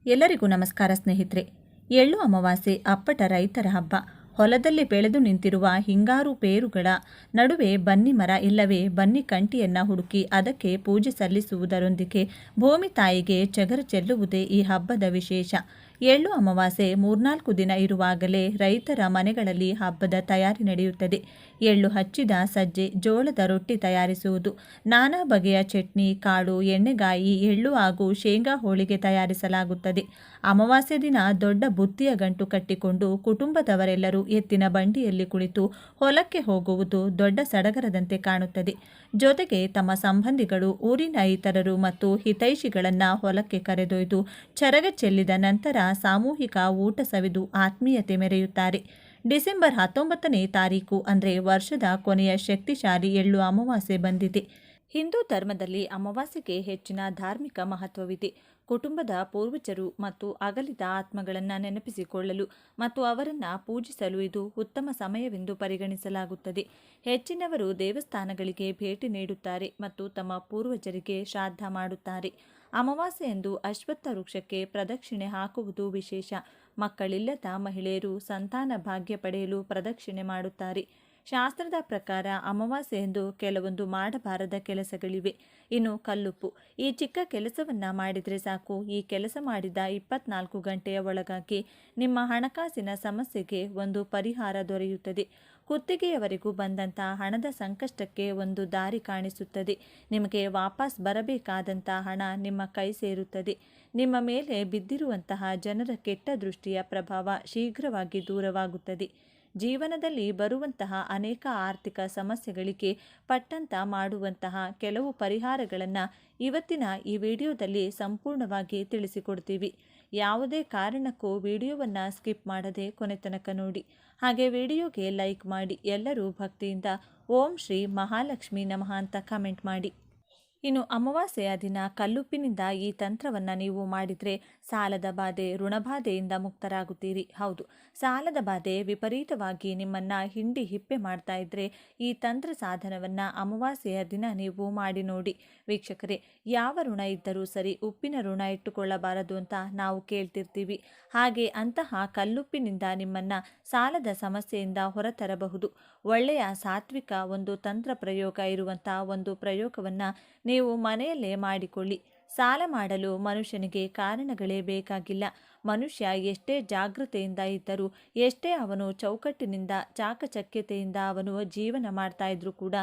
ಎಲ್ಲರಿಗೂ ನಮಸ್ಕಾರ ಸ್ನೇಹಿತರೆ. ಎಳ್ಳು ಅಮಾವಾಸ್ಯೆ ಅಪ್ಪಟ ರೈತರ ಹಬ್ಬ. ಹೊಲದಲ್ಲಿ ಬೆಳೆದು ನಿಂತಿರುವ ಹಿಂಗಾರು ಪೇರುಗಳ ನಡುವೆ ಬನ್ನಿ ಮರ ಇಲ್ಲವೇ ಬನ್ನಿ ಕಂಟಿಯನ್ನ ಹುಡುಕಿ ಅದಕ್ಕೆ ಪೂಜೆ ಸಲ್ಲಿಸುವುದರೊಂದಿಗೆ ಭೂಮಿ ತಾಯಿಗೆ ಚಗರ ಚೆಲ್ಲುವುದೇ ಈ ಹಬ್ಬದ ವಿಶೇಷ. ಎಳ್ಳು ಅಮಾವಾಸ್ಯೆ 3-4 ದಿನ ಇರುವಾಗಲೇ ರೈತರ ಮನೆಗಳಲ್ಲಿ ಹಬ್ಬದ ತಯಾರಿ ನಡೆಯುತ್ತದೆ. ಎಳ್ಳು ಹಚ್ಚಿದ ಸಜ್ಜೆ, ಜೋಳದ ರೊಟ್ಟಿ ತಯಾರಿಸುವುದು, ನಾನಾ ಬಗೆಯ ಚಟ್ನಿ, ಕಾಳು, ಎಣ್ಣೆಗಾಯಿ, ಎಳ್ಳು ಹಾಗೂ ಶೇಂಗಾ ಹೋಳಿಗೆ ತಯಾರಿಸಲಾಗುತ್ತದೆ. ಅಮಾವಾಸ್ಯೆ ದಿನ ದೊಡ್ಡ ಬುತ್ತಿಯ ಗಂಟು ಕಟ್ಟಿಕೊಂಡು ಕುಟುಂಬದವರೆಲ್ಲರೂ ಎತ್ತಿನ ಬಂಡಿಯಲ್ಲಿ ಕುಳಿತು ಹೊಲಕ್ಕೆ ಹೋಗುವುದು ದೊಡ್ಡ ಸಡಗರದಂತೆ ಕಾಣುತ್ತದೆ. ಜೊತೆಗೆ ತಮ್ಮ ಸಂಬಂಧಿಗಳು, ಊರಿನ ಇತರರು ಮತ್ತು ಹಿತೈಷಿಗಳನ್ನ ಹೊಲಕ್ಕೆ ಕರೆದೊಯ್ದು ಚರಗ ಚೆಲ್ಲಿದ ನಂತರ ಸಾಮೂಹಿಕ ಊಟ ಸವಿದು ಆತ್ಮೀಯತೆ ಮೆರೆಯುತ್ತಾರೆ. ಡಿಸೆಂಬರ್ 19ನೇ ತಾರೀಕು ಅಂದರೆ ವರ್ಷದ ಕೊನೆಯ ಶಕ್ತಿಶಾಲಿ ಎಳ್ಳು ಅಮಾವಾಸ್ಯೆ ಬಂದಿದೆ. ಹಿಂದೂ ಧರ್ಮದಲ್ಲಿ ಅಮಾವಾಸ್ಯೆಗೆ ಹೆಚ್ಚಿನ ಧಾರ್ಮಿಕ ಮಹತ್ವವಿದೆ. ಕುಟುಂಬದ ಪೂರ್ವಜರು ಮತ್ತು ಅಗಲಿದ ಆತ್ಮಗಳನ್ನು ನೆನಪಿಸಿಕೊಳ್ಳಲು ಮತ್ತು ಅವರನ್ನು ಪೂಜಿಸಲು ಇದು ಉತ್ತಮ ಸಮಯವೆಂದು ಪರಿಗಣಿಸಲಾಗುತ್ತದೆ. ಹೆಚ್ಚಿನವರು ದೇವಸ್ಥಾನಗಳಿಗೆ ಭೇಟಿ ನೀಡುತ್ತಾರೆ ಮತ್ತು ತಮ್ಮ ಪೂರ್ವಜರಿಗೆ ಶ್ರಾದ್ದ ಮಾಡುತ್ತಾರೆ. ಅಮಾವಾಸ್ಯೆಯಂದು ಅಶ್ವತ್ಥ ವೃಕ್ಷಕ್ಕೆ ಪ್ರದಕ್ಷಿಣೆ ಹಾಕುವುದು ವಿಶೇಷ. ಮಕ್ಕಳಿಲ್ಲದ ಮಹಿಳೆಯರು ಸಂತಾನ ಭಾಗ್ಯ ಪಡೆಯಲು ಪ್ರದಕ್ಷಿಣೆ ಮಾಡುತ್ತಾರೆ. ಶಾಸ್ತ್ರದ ಪ್ರಕಾರ ಅಮಾವಾಸ್ಯೆಯಂದು ಕೆಲವೊಂದು ಮಾಡಬಾರದ ಕೆಲಸಗಳಿವೆ. ಇನ್ನು ಕಲ್ಲುಪ್ಪು, ಈ ಚಿಕ್ಕ ಕೆಲಸವನ್ನ ಮಾಡಿದರೆ ಸಾಕು. ಈ ಕೆಲಸ ಮಾಡಿದ 24 ಗಂಟೆಯ ಒಳಗಾಗಿ ನಿಮ್ಮ ಹಣಕಾಸಿನ ಸಮಸ್ಯೆಗೆ ಒಂದು ಪರಿಹಾರ ದೊರೆಯುತ್ತದೆ. ಕುತ್ತಿಗೆಯವರೆಗೂ ಬಂದಂಥ ಹಣದ ಸಂಕಷ್ಟಕ್ಕೆ ಒಂದು ದಾರಿ ಕಾಣಿಸುತ್ತದೆ. ನಿಮಗೆ ವಾಪಸ್ ಬರಬೇಕಾದಂಥ ಹಣ ನಿಮ್ಮ ಕೈ ಸೇರುತ್ತದೆ. ನಿಮ್ಮ ಮೇಲೆ ಬಿದ್ದಿರುವಂತಹ ಜನರ ಕೆಟ್ಟ ದೃಷ್ಟಿಯ ಪ್ರಭಾವ ಶೀಘ್ರವಾಗಿ ದೂರವಾಗುತ್ತದೆ. ಜೀವನದಲ್ಲಿ ಬರುವಂತಹ ಅನೇಕ ಆರ್ಥಿಕ ಸಮಸ್ಯೆಗಳಿಗೆ ಪಟ್ಟಂತ ಮಾಡುವಂತಹ ಕೆಲವು ಪರಿಹಾರಗಳನ್ನು ಇವತ್ತಿನ ಈ ವಿಡಿಯೋದಲ್ಲಿ ಸಂಪೂರ್ಣವಾಗಿ ತಿಳಿಸಿಕೊಡ್ತೀವಿ. ಯಾವುದೇ ಕಾರಣಕ್ಕೂ ವಿಡಿಯೋವನ್ನು ಸ್ಕಿಪ್ ಮಾಡದೆ ಕೊನೆ ತನಕ ನೋಡಿ. ಹಾಗೆ ವಿಡಿಯೋಗೆ ಲೈಕ್ ಮಾಡಿ. ಎಲ್ಲರೂ ಭಕ್ತಿಯಿಂದ ಓಂ ಶ್ರೀ ಮಹಾಲಕ್ಷ್ಮಿ ನಮಃ ಅಂತ ಕಮೆಂಟ್ ಮಾಡಿ. ಇನ್ನು ಅಮಾವಾಸ್ಯೆಯ ದಿನ ಕಲ್ಲುಪ್ಪಿನಿಂದ ಈ ತಂತ್ರವನ್ನು ನೀವು ಮಾಡಿದರೆ ಸಾಲದ ಬಾಧೆ, ಋಣಬಾಧೆಯಿಂದ ಮುಕ್ತರಾಗುತ್ತೀರಿ. ಹೌದು, ಸಾಲದ ಬಾಧೆ ವಿಪರೀತವಾಗಿ ನಿಮ್ಮನ್ನು ಹಿಂಡಿ ಹಿಪ್ಪೆ ಮಾಡ್ತಾ ಇದ್ದರೆ ಈ ತಂತ್ರ ಸಾಧನವನ್ನು ಅಮಾವಾಸ್ಯೆಯ ದಿನ ನೀವು ಮಾಡಿ ನೋಡಿ. ವೀಕ್ಷಕರೇ, ಯಾವ ಋಣ ಇದ್ದರೂ ಸರಿ ಉಪ್ಪಿನ ಋಣ ಇಟ್ಟುಕೊಳ್ಳಬಾರದು ಅಂತ ನಾವು ಕೇಳ್ತಿರ್ತೀವಿ. ಹಾಗೆ ಅಂತಹ ಕಲ್ಲುಪ್ಪಿನಿಂದ ನಿಮ್ಮನ್ನು ಸಾಲದ ಸಮಸ್ಯೆಯಿಂದ ಹೊರತರಬಹುದು. ಒಳ್ಳೆಯ ಸಾತ್ವಿಕ ಒಂದು ತಂತ್ರ ಪ್ರಯೋಗ ಇರುವಂಥ ಒಂದು ಪ್ರಯೋಗವನ್ನು ನೀವು ಮನೆಯಲ್ಲೇ ಮಾಡಿಕೊಳ್ಳಿ. ಸಾಲ ಮಾಡಲು ಮನುಷ್ಯನಿಗೆ ಕಾರಣಗಳೇ ಬೇಕಾಗಿಲ್ಲ. ಮನುಷ್ಯ ಎಷ್ಟೇ ಜಾಗೃತೆಯಿಂದ ಇದ್ದರೂ, ಎಷ್ಟೇ ಅವನು ಚೌಕಟ್ಟಿನಿಂದ ಚಾಕಚಕ್ಯತೆಯಿಂದ ಅವನು ಜೀವನ ಮಾಡ್ತಾ ಇದ್ರೂ ಕೂಡ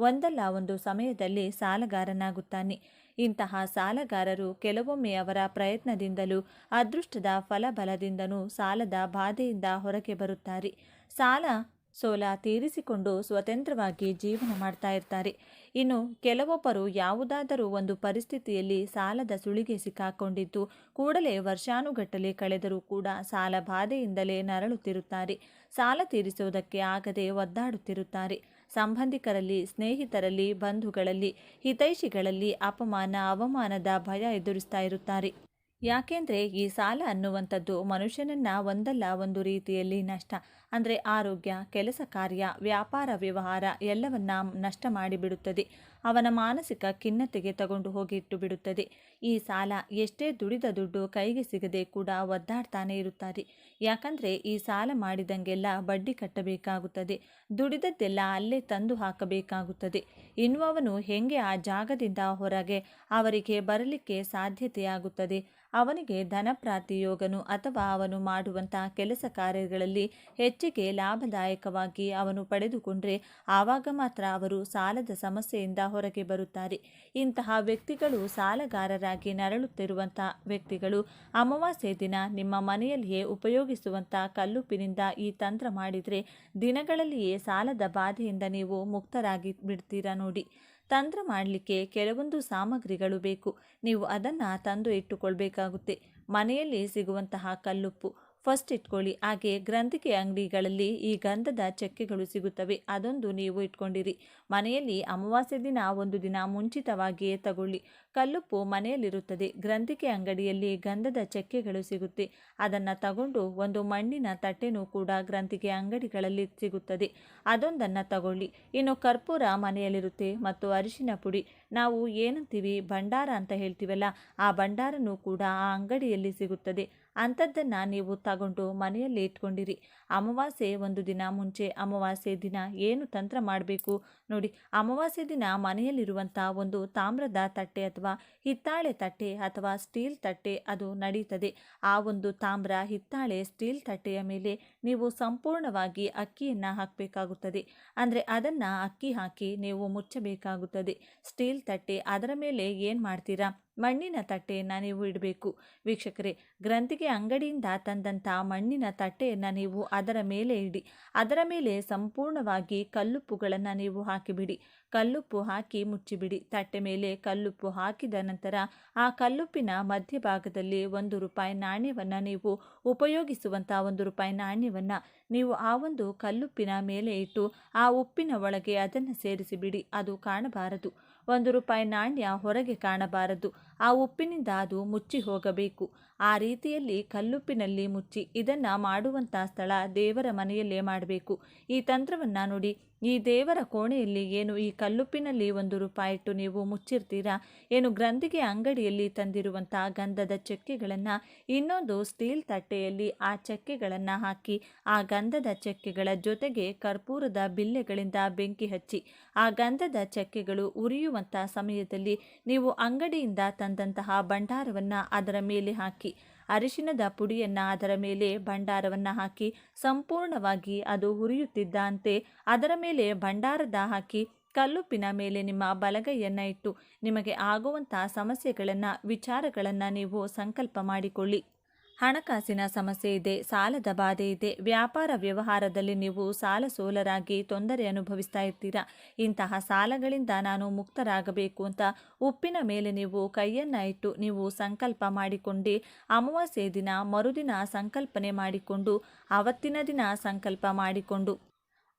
ಒಂದಲ್ಲ ಒಂದು ಸಮಯದಲ್ಲಿ ಸಾಲಗಾರನಾಗುತ್ತಾನೆ. ಇಂತಹ ಸಾಲಗಾರರು ಕೆಲವೊಮ್ಮೆ ಅವರ ಪ್ರಯತ್ನದಿಂದಲೂ ಅದೃಷ್ಟದ ಫಲಬಲದಿಂದನೂ ಸಾಲದ ಬಾಧೆಯಿಂದ ಹೊರಗೆ ಬರುತ್ತಾರೆ. ಸಾಲ ಸೋಲ ತೀರಿಸಿಕೊಂಡು ಸ್ವತಂತ್ರವಾಗಿ ಜೀವನ ಮಾಡ್ತಾ ಇರ್ತಾರೆ. ಇನ್ನು ಕೆಲವೊಬ್ಬರು ಯಾವುದಾದರೂ ಒಂದು ಪರಿಸ್ಥಿತಿಯಲ್ಲಿ ಸಾಲದ ಸುಳಿಗೆ ಸಿಕ್ಕಾಕೊಂಡಿದ್ದು ಕೂಡಲೇ ವರ್ಷಾನುಗಟ್ಟಲೆ ಕಳೆದರೂ ಕೂಡ ಸಾಲ ಬಾಧೆಯಿಂದಲೇ ನರಳುತ್ತಿರುತ್ತಾರೆ. ಸಾಲ ತೀರಿಸುವುದಕ್ಕೆ ಆಗದೆ ಒದ್ದಾಡುತ್ತಿರುತ್ತಾರೆ. ಸಂಬಂಧಿಕರಲ್ಲಿ, ಸ್ನೇಹಿತರಲ್ಲಿ, ಬಂಧುಗಳಲ್ಲಿ, ಹಿತೈಷಿಗಳಲ್ಲಿ ಅಪಮಾನ, ಅವಮಾನದ ಭಯ ಎದುರಿಸ್ತಾ ಇರುತ್ತಾರೆ. ಯಾಕೆಂದರೆ ಈ ಸಾಲ ಅನ್ನುವಂಥದ್ದು ಮನುಷ್ಯನನ್ನು ಒಂದಲ್ಲ ಒಂದು ರೀತಿಯಲ್ಲಿ ನಷ್ಟ ಅಂದರೆ ಆರೋಗ್ಯ, ಕೆಲಸ ಕಾರ್ಯ, ವ್ಯಾಪಾರ ವ್ಯವಹಾರ ಎಲ್ಲವನ್ನ ನಷ್ಟ ಮಾಡಿಬಿಡುತ್ತದೆ. ಅವನ ಮಾನಸಿಕ ಖಿನ್ನತೆಗೆ ತಗೊಂಡು ಹೋಗಿಟ್ಟು ಬಿಡುತ್ತದೆ. ಈ ಸಾಲ ಎಷ್ಟೇ ದುಡಿದ ದುಡ್ಡು ಕೈಗೆ ಸಿಗದೆ ಕೂಡ ಒದ್ದಾಡ್ತಾನೆ ಇರುತ್ತಾರೆ. ಯಾಕಂದರೆ ಈ ಸಾಲ ಮಾಡಿದಂಗೆಲ್ಲ ಬಡ್ಡಿ ಕಟ್ಟಬೇಕಾಗುತ್ತದೆ. ದುಡಿದದ್ದೆಲ್ಲ ಅಲ್ಲೇ ತಂದು ಹಾಕಬೇಕಾಗುತ್ತದೆ. ಇನ್ನು ಅವನು ಹೆಂಗೆ ಆ ಜಾಗದಿಂದ ಹೊರಗೆ ಅವರಿಗೆ ಬರಲಿಕ್ಕೆ ಸಾಧ್ಯತೆಯಾಗುತ್ತದೆ? ಅವನಿಗೆ ಧನಪ್ರಾಪ್ತಿ ಯೋಗನು ಅಥವಾ ಅವನು ಮಾಡುವಂಥ ಕೆಲಸ ಕಾರ್ಯಗಳಲ್ಲಿ ಹೆಚ್ಚಿಗೆ ಲಾಭದಾಯಕವಾಗಿ ಅವನು ಪಡೆದುಕೊಂಡ್ರೆ ಆವಾಗ ಮಾತ್ರ ಅವರು ಸಾಲದ ಸಮಸ್ಯೆಯಿಂದ ಹೊರಗೆ ಬರುತ್ತಾರೆ. ಇಂತಹ ವ್ಯಕ್ತಿಗಳು, ಸಾಲಗಾರರಾಗಿ ನರಳುತ್ತಿರುವಂಥ ವ್ಯಕ್ತಿಗಳು ಅಮಾವಾಸ್ಯೆ ದಿನ ನಿಮ್ಮ ಮನೆಯಲ್ಲಿಯೇ ಉಪಯೋಗಿಸುವಂಥ ಕಲ್ಲುಪ್ಪಿನಿಂದ ಈ ತಂತ್ರ ಮಾಡಿದರೆ ದಿನಗಳಲ್ಲಿಯೇ ಸಾಲದ ಬಾಧೆಯಿಂದ ನೀವು ಮುಕ್ತರಾಗಿ ಬಿಡ್ತೀರಾ ನೋಡಿ. ತಂತ್ರ ಮಾಡಲಿಕ್ಕೆ ಕೆಲವೊಂದು ಸಾಮಗ್ರಿಗಳು ಬೇಕು. ನೀವು ಅದನ್ನು ತಂದು ಇಟ್ಟುಕೊಳ್ಬೇಕಾಗುತ್ತೆ. ಮನೆಯಲ್ಲಿ ಸಿಗುವಂತಹ ಕಲ್ಲುಪ್ಪು ಫಸ್ಟ್ ಇಟ್ಕೊಳ್ಳಿ. ಹಾಗೆ ಗ್ರಂಥಿಗೆ ಅಂಗಡಿಗಳಲ್ಲಿ ಈ ಗಂಧದ ಚಕ್ಕೆಗಳು ಸಿಗುತ್ತವೆ, ಅದೊಂದು ನೀವು ಇಟ್ಕೊಂಡಿರಿ. ಮನೆಯಲ್ಲಿ ಅಮಾವಾಸ್ಯೆ ದಿನ ಒಂದು ದಿನ ಮುಂಚಿತವಾಗಿಯೇ ತಗೊಳ್ಳಿ. ಕಲ್ಲುಪ್ಪು ಮನೆಯಲ್ಲಿರುತ್ತದೆ. ಗ್ರಂಥಿಗೆ ಅಂಗಡಿಯಲ್ಲಿ ಗಂಧದ ಚಕ್ಕೆಗಳು ಸಿಗುತ್ತೆ. ಅದನ್ನು ತಗೊಂಡು ಒಂದು ಮಣ್ಣಿನ ತಟ್ಟೆನೂ ಕೂಡ ಗ್ರಂಥಿಗೆ ಅಂಗಡಿಗಳಲ್ಲಿ ಸಿಗುತ್ತದೆ. ಅದೊಂದನ್ನು ತಗೊಳ್ಳಿ. ಇನ್ನು ಕರ್ಪೂರ ಮನೆಯಲ್ಲಿರುತ್ತೆ ಮತ್ತು ಅರಿಶಿನ ಪುಡಿ, ನಾವು ಏನಂತೀವಿ ಭಂಡಾರ ಅಂತ ಹೇಳ್ತೀವಲ್ಲ, ಆ ಭಂಡಾರನೂ ಕೂಡ ಆ ಅಂಗಡಿಯಲ್ಲಿ ಸಿಗುತ್ತದೆ. ಅಂಥದ್ದನ್ನು ನೀವು ತಗೊಂಡು ಮನೆಯಲ್ಲಿ ಇಟ್ಕೊಂಡಿರಿ. ಅಮಾವಾಸ್ಯೆ ಒಂದು ದಿನ ಮುಂಚೆ ಅಮಾವಾಸ್ಯೆ ದಿನ ಏನು ತಂತ್ರ ಮಾಡಬೇಕು ನೋಡಿ. ಅಮಾವಾಸ್ಯೆ ದಿನ ಮನೆಯಲ್ಲಿರುವಂಥ ಒಂದು ತಾಮ್ರದ ತಟ್ಟೆ ಅಥವಾ ಹಿತ್ತಾಳೆ ತಟ್ಟೆ ಅಥವಾ ಸ್ಟೀಲ್ ತಟ್ಟೆ ಅದು ನಡೀತದೆ. ಆ ಒಂದು ತಾಮ್ರ, ಹಿತ್ತಾಳೆ, ಸ್ಟೀಲ್ ತಟ್ಟೆಯ ಮೇಲೆ ನೀವು ಸಂಪೂರ್ಣವಾಗಿ ಅಕ್ಕಿಯನ್ನು ಹಾಕಬೇಕಾಗುತ್ತದೆ. ಅಂದರೆ ಅದನ್ನು ಅಕ್ಕಿ ಹಾಕಿ ನೀವು ಮುಚ್ಚಬೇಕಾಗುತ್ತದೆ. ಸ್ಟೀಲ್ ತಟ್ಟೆ ಅದರ ಮೇಲೆ ಏನು ಮಾಡ್ತೀರಾ, ಮಣ್ಣಿನ ತಟ್ಟೆಯನ್ನು ನೀವು ಇಡಬೇಕು. ವೀಕ್ಷಕರೇ, ಗ್ರಂಥಿಗೆ ಅಂಗಡಿಯಿಂದ ತಂದಂಥ ಮಣ್ಣಿನ ತಟ್ಟೆಯನ್ನು ನೀವು ಅದರ ಮೇಲೆ ಇಡಿ. ಅದರ ಮೇಲೆ ಸಂಪೂರ್ಣವಾಗಿ ಕಲ್ಲುಪ್ಪುಗಳನ್ನು ನೀವು ಹಾಕಿಬಿಡಿ. ಕಲ್ಲುಪ್ಪು ಹಾಕಿ ಮುಚ್ಚಿಬಿಡಿ. ತಟ್ಟೆ ಮೇಲೆ ಕಲ್ಲುಪ್ಪು ಹಾಕಿದ ನಂತರ ಆ ಕಲ್ಲುಪ್ಪಿನ ಮಧ್ಯಭಾಗದಲ್ಲಿ ₹1 ನಾಣ್ಯವನ್ನು, ನೀವು ಉಪಯೋಗಿಸುವಂಥ ₹1 ನಾಣ್ಯವನ್ನು ನೀವು ಆ ಒಂದು ಕಲ್ಲುಪ್ಪಿನ ಮೇಲೆ ಇಟ್ಟು ಆ ಉಪ್ಪಿನ ಒಳಗೆ ಅದನ್ನು ಸೇರಿಸಿಬಿಡಿ. ಅದು ಕಾಣಬಾರದು. ₹1 ನಾಣ್ಯ ಹೊರಗೆ ಕಾಣಬಾರದು. ಆ ಉಪ್ಪಿನಿಂದ ಅದು ಮುಚ್ಚಿ ಹೋಗಬೇಕು. ಆ ರೀತಿಯಲ್ಲಿ ಕಲ್ಲುಪ್ಪಿನಲ್ಲಿ ಮುಚ್ಚಿ. ಇದನ್ನು ಮಾಡುವಂಥ ಸ್ಥಳ ದೇವರ ಮನೆಯಲ್ಲೇ ಮಾಡಬೇಕು. ಈ ತಂತ್ರವನ್ನು ನೋಡಿ, ಈ ದೇವರ ಕೋಣೆಯಲ್ಲಿ ಏನು ಈ ಕಲ್ಲುಪ್ಪಿನಲ್ಲಿ ₹1 ಇಟ್ಟು ನೀವು ಮುಚ್ಚಿರ್ತೀರಾ, ಏನು ಗ್ರಂಥಿಗೆ ಅಂಗಡಿಯಲ್ಲಿ ತಂದಿರುವಂಥ ಗಂಧದ ಚಕ್ಕೆಗಳನ್ನು ಇನ್ನೊಂದು ಸ್ಟೀಲ್ ತಟ್ಟೆಯಲ್ಲಿ ಆ ಚಕ್ಕೆಗಳನ್ನು ಹಾಕಿ ಆ ಗಂಧದ ಚಕ್ಕೆಗಳ ಜೊತೆಗೆ ಕರ್ಪೂರದ ಬಿಲ್ಲೆಗಳಿಂದ ಬೆಂಕಿ ಹಚ್ಚಿ ಆ ಗಂಧದ ಚಕ್ಕೆಗಳು ಉರಿಯುವಂಥ ಸಮಯದಲ್ಲಿ ನೀವು ಅಂಗಡಿಯಿಂದ ತಂದಂತಹ ಭಂಡಾರವನ್ನು ಅದರ ಮೇಲೆ ಹಾಕಿ, ಅರಿಶಿನದ ಪುಡಿಯನ್ನು ಅದರ ಮೇಲೆ ಭಂಡಾರವನ್ನು ಹಾಕಿ ಸಂಪೂರ್ಣವಾಗಿ ಅದು ಹುರಿಯುತ್ತಿದ್ದಂತೆ ಅದರ ಮೇಲೆ ಭಂಡಾರದ ಹಾಕಿ ಕಲ್ಲುಪ್ಪಿನ ಮೇಲೆ ನಿಮ್ಮ ಬಲಗೈಯನ್ನು ಇಟ್ಟು ನಿಮಗೆ ಆಗುವಂಥ ಸಮಸ್ಯೆಗಳನ್ನು, ವಿಚಾರಗಳನ್ನು ನೀವು ಸಂಕಲ್ಪ ಮಾಡಿಕೊಳ್ಳಿ. ಹಣಕಾಸಿನ ಸಮಸ್ಯೆ ಇದೆ, ಸಾಲದ ಬಾಧೆ ಇದೆ, ವ್ಯಾಪಾರ ವ್ಯವಹಾರದಲ್ಲಿ ನೀವು ಸಾಲ ಸೋಲರಾಗಿ ತೊಂದರೆ ಅನುಭವಿಸ್ತಾ ಇರ್ತೀರಾ. ಇಂತಹ ಸಾಲಗಳಿಂದ ನಾನು ಮುಕ್ತರಾಗಬೇಕು ಅಂತ ಉಪ್ಪಿನ ಮೇಲೆ ನೀವು ಕೈಯನ್ನು ಇಟ್ಟು ನೀವು ಸಂಕಲ್ಪ ಮಾಡಿಕೊಂಡು ಅಮಾವಾಸ್ಯೆ ದಿನ ಮರುದಿನ ಸಂಕಲ್ಪನೆ ಮಾಡಿಕೊಂಡು ಆವತ್ತಿನ ದಿನ ಸಂಕಲ್ಪ ಮಾಡಿಕೊಂಡು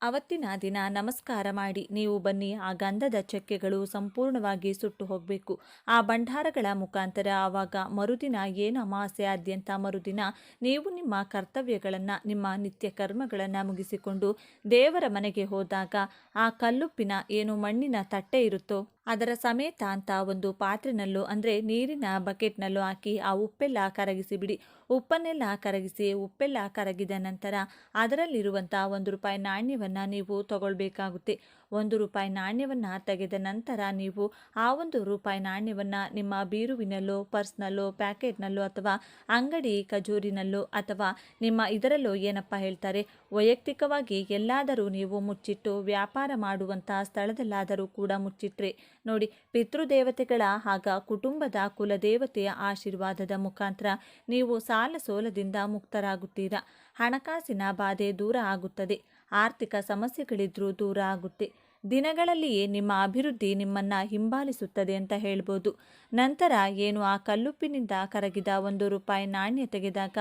ಅವತ್ತಿನ ದಿನ ನಮಸ್ಕಾರ ಮಾಡಿ ನೀವು ಬನ್ನಿ. ಆ ಗಂಧದ ಚಕ್ಕೆಗಳು ಸಂಪೂರ್ಣವಾಗಿ ಸುಟ್ಟು ಹೋಗಬೇಕು ಆ ಭಂಡಾರಗಳ ಮುಖಾಂತರ. ಆವಾಗ ಮರುದಿನ ಏನು ಅಮಾವಾಸ್ಯೆಯಾದ್ಯಂತ ಮರುದಿನ ನೀವು ನಿಮ್ಮ ಕರ್ತವ್ಯಗಳನ್ನು, ನಿಮ್ಮ ನಿತ್ಯ ಕರ್ಮಗಳನ್ನು ಮುಗಿಸಿಕೊಂಡು ದೇವರ ಮನೆಗೆ ಹೋದಾಗ ಆ ಕಲ್ಲುಪ್ಪಿನ ಏನು ಮಣ್ಣಿನ ತಟ್ಟೆ ಇರುತ್ತೋ ಅದರ ಸಮೇತ ಅಂತ ಒಂದು ಪಾತ್ರೆನಲ್ಲೋ ಅಂದರೆ ನೀರಿನ ಬಕೆಟ್ನಲ್ಲೋ ಹಾಕಿ ಆ ಉಪ್ಪೆಲ್ಲ ಕರಗಿಸಿಬಿಡಿ. ಉಪ್ಪನ್ನೆಲ್ಲ ಕರಗಿಸಿ ಉಪ್ಪೆಲ್ಲ ಕರಗಿದ ನಂತರ ಅದರಲ್ಲಿರುವಂಥ ₹1 ನಾಣ್ಯವನ್ನು ನೀವು ತಗೊಳ್ಬೇಕಾಗುತ್ತೆ. ₹1 ನಾಣ್ಯವನ್ನು ತೆಗೆದ ನಂತರ ನೀವು ಆ ₹1 ನಾಣ್ಯವನ್ನು ನಿಮ್ಮ ಬೀರುವಿನಲ್ಲೋ, ಪರ್ಸ್ನಲ್ಲೋ, ಪ್ಯಾಕೆಟ್ನಲ್ಲೋ ಅಥವಾ ಅಂಗಡಿ ಕಜೂರಿನಲ್ಲೋ ಅಥವಾ ನಿಮ್ಮ ಇದರಲ್ಲೋ ಏನಪ್ಪ ಹೇಳ್ತಾರೆ ವೈಯಕ್ತಿಕವಾಗಿ ಎಲ್ಲಾದರೂ ನೀವು ಮುಚ್ಚಿಟ್ಟು ವ್ಯಾಪಾರ ಮಾಡುವಂಥ ಸ್ಥಳದಲ್ಲಾದರೂ ಕೂಡ ಮುಚ್ಚಿಟ್ರೆ ನೋಡಿ, ಪಿತೃದೇವತೆಗಳ ಆಗ ಕುಟುಂಬದ ಕುಲದೇವತೆಯ ಆಶೀರ್ವಾದದ ಮುಖಾಂತರ ನೀವು ಸಾಲ ಸೋಲದಿಂದ ಮುಕ್ತರಾಗುತ್ತೀರಾ. ಹಣಕಾಸಿನ ಬಾಧೆ ದೂರ ಆಗುತ್ತದೆ. ಆರ್ಥಿಕ ಸಮಸ್ಯೆಗಳಿದ್ರೂ ದೂರ ಆಗುತ್ತೆ. ದಿನಗಳಲ್ಲಿಯೇ ನಿಮ್ಮ ಅಭಿವೃದ್ಧಿ ನಿಮ್ಮನ್ನು ಹಿಂಬಾಲಿಸುತ್ತದೆ ಅಂತ ಹೇಳ್ಬೋದು. ನಂತರ ಏನು ಆ ಕಲ್ಲುಪ್ಪಿನಿಂದ ಕರಗಿದ ₹1 ನಾಣ್ಯ ತೆಗೆದಾಗ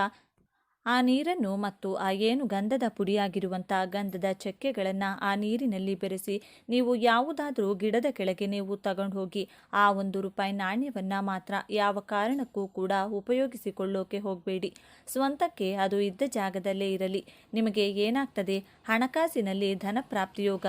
ಆ ನೀರನ್ನು ಮತ್ತು ಆ ಏನು ಗಂಧದ ಪುಡಿಯಾಗಿರುವಂಥ ಗಂಧದ ಚಕ್ಕೆಗಳನ್ನು ಆ ನೀರಿನಲ್ಲಿ ಬೆರೆಸಿ ನೀವು ಯಾವುದಾದ್ರೂ ಗಿಡದ ಕೆಳಗೆ ನೀವು ತಗೊಂಡು ಹೋಗಿ ಆ ₹1 ನಾಣ್ಯವನ್ನು ಮಾತ್ರ ಯಾವ ಕಾರಣಕ್ಕೂ ಕೂಡ ಉಪಯೋಗಿಸಿಕೊಳ್ಳೋಕೆ ಹೋಗಬೇಡಿ. ಸ್ವಂತಕ್ಕೆ ಅದು ಇದ್ದ ಜಾಗದಲ್ಲೇ ಇರಲಿ. ನಿಮಗೆ ಏನಾಗ್ತದೆ, ಹಣಕಾಸಿನಲ್ಲಿ ಧನ ಪ್ರಾಪ್ತಿಯೋಗ